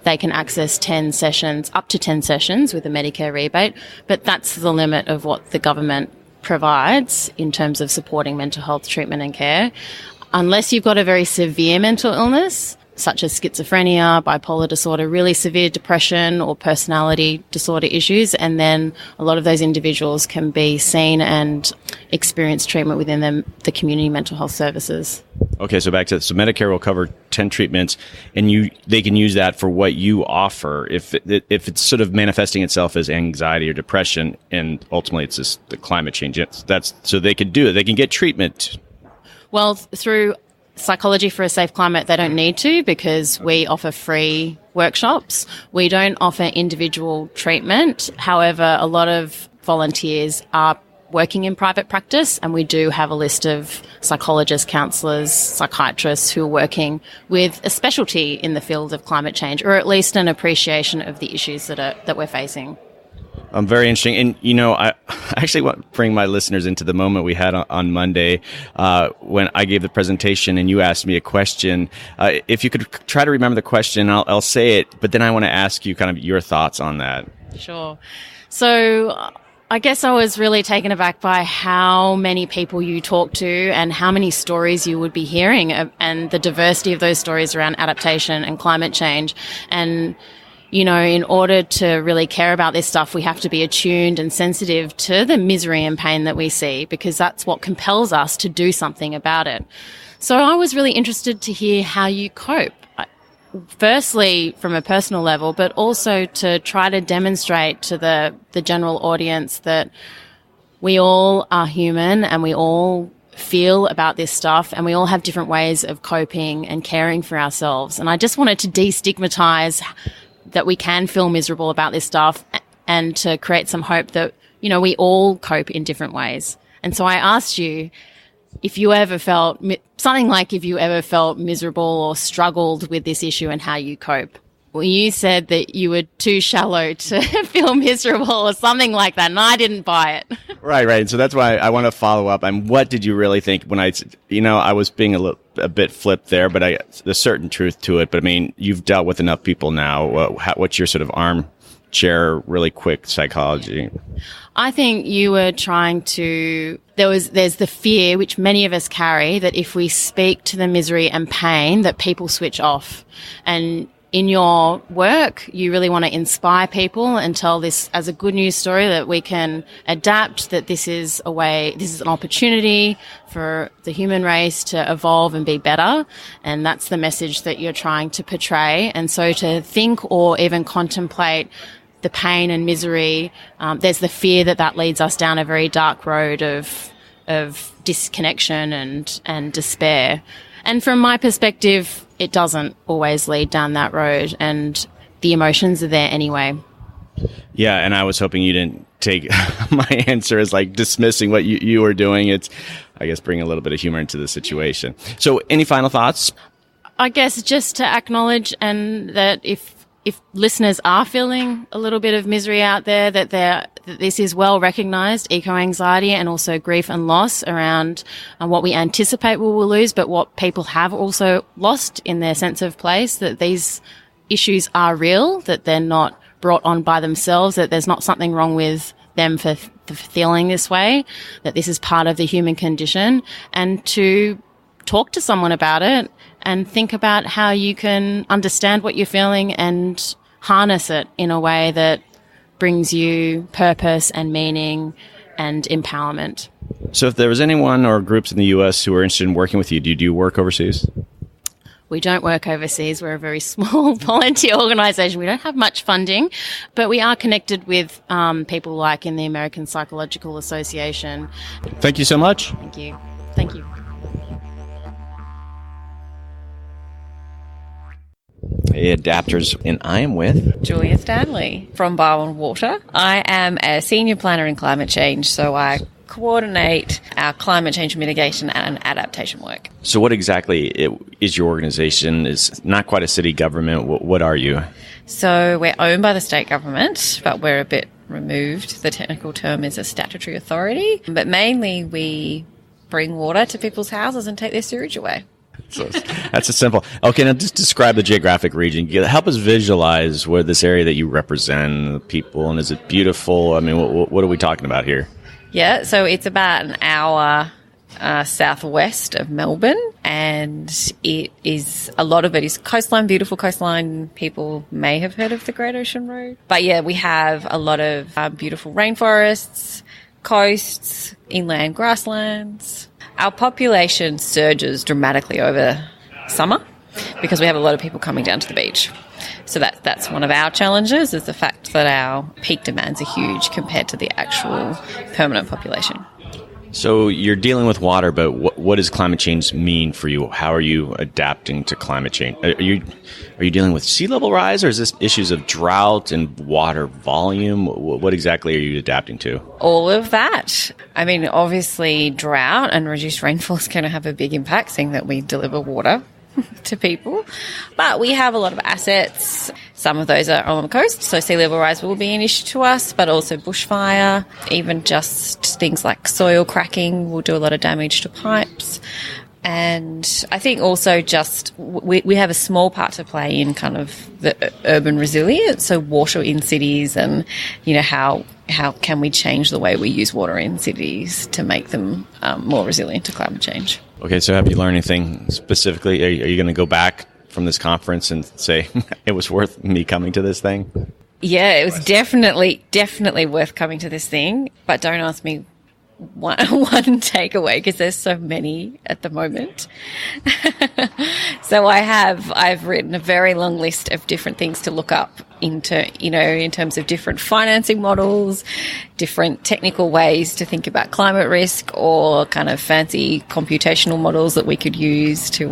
they can access 10 sessions, up to 10 sessions with a Medicare rebate. But that's the limit of what the government provides in terms of supporting mental health treatment and care. Unless you've got a very severe mental illness, such as schizophrenia, bipolar disorder, really severe depression or personality disorder issues, and then a lot of those individuals can be seen and experience treatment within the community mental health services. Okay, so back to so Medicare will cover 10 treatments, and they can use that for what you offer if it's sort of manifesting itself as anxiety or depression, and ultimately it's just the climate change. That's so they could do it. They can get treatment. Well, through Psychology for a Safe Climate, they don't need to, because we offer free workshops. We don't offer individual treatment. However, a lot of volunteers are working in private practice, and we do have a list of psychologists, counsellors, psychiatrists who are working with a specialty in the field of climate change, or at least an appreciation of the issues that we're facing. Very interesting. And, I actually want to bring my listeners into the moment we had on Monday when I gave the presentation and you asked me a question. If you could try to remember the question, I'll say it, but then I want to ask you kind of your thoughts on that. Sure. So I guess I was really taken aback by how many people you talk to and how many stories you would be hearing, and the diversity of those stories around adaptation and climate change. And in order to really care about this stuff, we have to be attuned and sensitive to the misery and pain that we see, because that's what compels us to do something about it. So I was really interested to hear how you cope, firstly from a personal level, but also to try to demonstrate to the general audience that we all are human and we all feel about this stuff, and we all have different ways of coping and caring for ourselves. And I just wanted to destigmatize that we can feel miserable about this stuff, and to create some hope that, we all cope in different ways. And so I asked you if you ever felt miserable or struggled with this issue and how you cope. Well, you said that you were too shallow to feel miserable or something like that, and I didn't buy it. Right. So that's why I want to follow up on what did you really think when I was being a bit flipped there, but there's certain truth to it. But I mean, you've dealt with enough people now. What's your sort of armchair, really quick psychology? I think you were trying to, there's the fear, which many of us carry, that if we speak to the misery and pain, that people switch off. And in your work, you really want to inspire people and tell this as a good news story, that we can adapt, that this is an opportunity for the human race to evolve and be better. And that's the message that you're trying to portray. And so to think or even contemplate the pain and misery, there's the fear that leads us down a very dark road of disconnection and despair. And from my perspective, it doesn't always lead down that road, and the emotions are there anyway. Yeah, and I was hoping you didn't take my answer as like dismissing what you were doing. It's, I guess, bring a little bit of humor into the situation. So any final thoughts? I guess just to acknowledge, and that if listeners are feeling a little bit of misery out there, that this is well recognised, eco-anxiety, and also grief and loss around what we anticipate we will lose, but what people have also lost in their sense of place, that these issues are real, that they're not brought on by themselves, that there's not something wrong with them for feeling this way, that this is part of the human condition, and to talk to someone about it and think about how you can understand what you're feeling and harness it in a way that brings you purpose and meaning and empowerment. So if there was anyone or groups in the U.S. who are interested in working with you, do you work overseas? We don't work overseas. We're a very small volunteer organisation. We don't have much funding, but we are connected with people like in the American Psychological Association. Thank you so much. Thank you. Thank you. Hey, Adapters, and I am with Julia Stanley from Barwon Water. I am a senior planner in climate change, so I coordinate our climate change mitigation and adaptation work. So what exactly is your organization? It's not quite a city government. What are you? So we're owned by the state government, but we're a bit removed. The technical term is a statutory authority. But mainly we bring water to people's houses and take their sewage away. So that's a simple. Okay, now just describe the geographic region. Help us visualize where this area that you represent, the people, and is it beautiful? I mean, what are we talking about here? Yeah, so it's about an hour southwest of Melbourne, and it is, a lot of it is coastline, beautiful coastline. People may have heard of the Great Ocean Road. But yeah, we have a lot of beautiful rainforests, coasts, inland grasslands. Our population surges dramatically over summer because we have a lot of people coming down to the beach. So that's one of our challenges, is the fact that our peak demands are huge compared to the actual permanent population. So you're dealing with water, but what does climate change mean for you? How are you adapting to climate change? Are you dealing with sea level rise, or is this issues of drought and water volume? What exactly are you adapting to? All of that. I mean, obviously drought and reduced rainfall is going to have a big impact, seeing that we deliver water to people. But we have a lot of assets. Some of those are on the coast, so sea level rise will be an issue to us, but also bushfire, even just things like soil cracking will do a lot of damage to pipes. And I think also just we have a small part to play in kind of the urban resilience, so water in cities, and, you know, how can we change the way we use water in cities to make them more resilient to climate change. Okay, so have you learned anything specifically? Are you going to go back from this conference and say it was worth me coming to this thing? Yeah, it was definitely worth coming to this thing, but don't ask me one takeaway, because there's so many at the moment. So I've written a very long list of different things to look up into, you know, in terms of different financing models, different technical ways to think about climate risk, or kind of fancy computational models that we could use to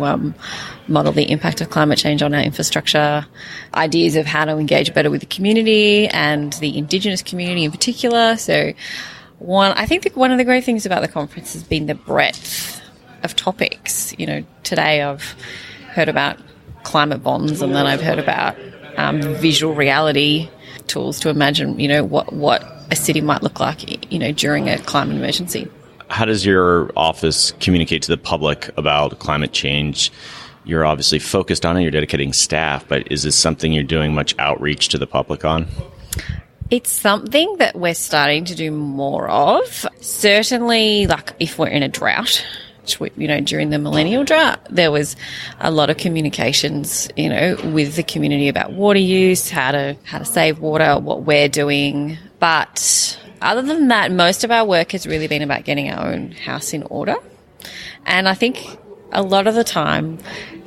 model the impact of climate change on our infrastructure, ideas of how to engage better with the community and the Indigenous community in particular. So I think one of the great things about the conference has been the breadth of topics. You know, today I've heard about climate bonds, and then I've heard about visual reality tools to imagine, you know, what a city might look like, you know, during a climate emergency. How does your office communicate to the public about climate change? You're obviously focused on it, you're dedicating staff, but is this something you're doing much outreach to the public on? It's something that we're starting to do more of. Certainly, like if we're in a drought, which, you know, during the millennial drought, there was a lot of communications, you know, with the community about water use, how to save water, what we're doing. But other than that, most of our work has really been about getting our own house in order. And I think a lot of the time,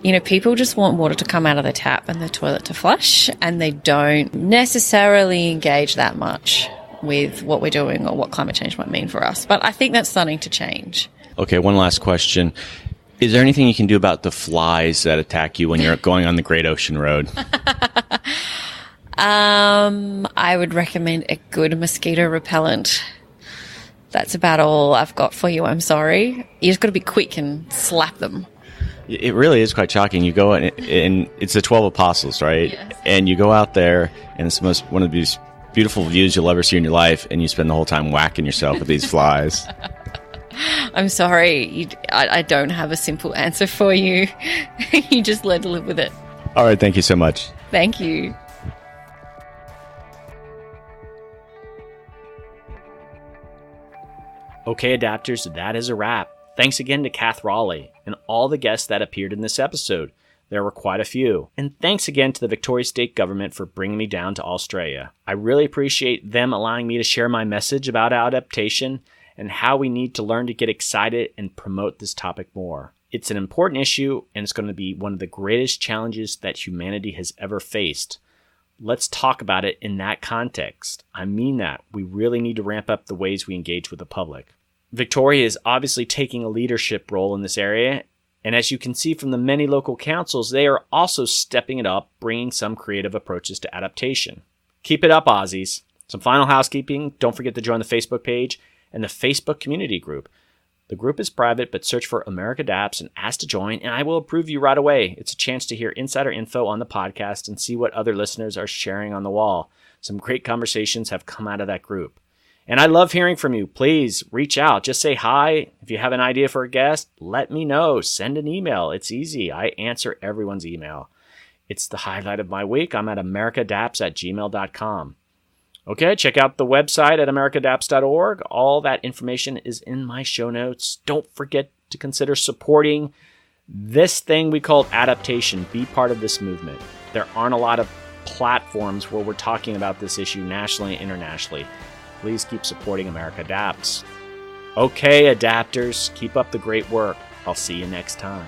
you know, people just want water to come out of the tap and the toilet to flush, and they don't necessarily engage that much with what we're doing or what climate change might mean for us. But I think that's starting to change. Okay, one last question. Is there anything you can do about the flies that attack you when you're going on the Great Ocean Road? I would recommend a good mosquito repellent. That's about all I've got for you, I'm sorry. You just got to be quick and slap them. It really is quite shocking. You go and it's the 12 Apostles, right? Yes. And you go out there, and it's one of these beautiful views you'll ever see in your life, and you spend the whole time whacking yourself with these flies. I'm sorry. I don't have a simple answer for you. You just learn to live with it. All right. Thank you so much. Thank you. Okay, adapters, that is a wrap. Thanks again to Kath Raleigh and all the guests that appeared in this episode. There were quite a few. And thanks again to the Victoria State Government for bringing me down to Australia. I really appreciate them allowing me to share my message about adaptation and how we need to learn to get excited and promote this topic more. It's an important issue, and it's going to be one of the greatest challenges that humanity has ever faced. Let's talk about it in that context. I mean that. We really need to ramp up the ways we engage with the public. Victoria is obviously taking a leadership role in this area, and as you can see from the many local councils, they are also stepping it up, bringing some creative approaches to adaptation. Keep it up, Aussies. Some final housekeeping. Don't forget to join the Facebook page and the Facebook community group. The group is private, but search for America Adapts and ask to join, and I will approve you right away. It's a chance to hear insider info on the podcast and see what other listeners are sharing on the wall. Some great conversations have come out of that group. And I love hearing from you. Please reach out. Just say hi. If you have an idea for a guest, let me know. Send an email. It's easy. I answer everyone's email. It's the highlight of my week. I'm at americaadapts@gmail.com. Okay, check out the website at americaadapts.org. All that information is in my show notes. Don't forget to consider supporting this thing we call adaptation. Be part of this movement. There aren't a lot of platforms where we're talking about this issue nationally and internationally. Please keep supporting America Adapts. Okay, adapters, keep up the great work. I'll see you next time.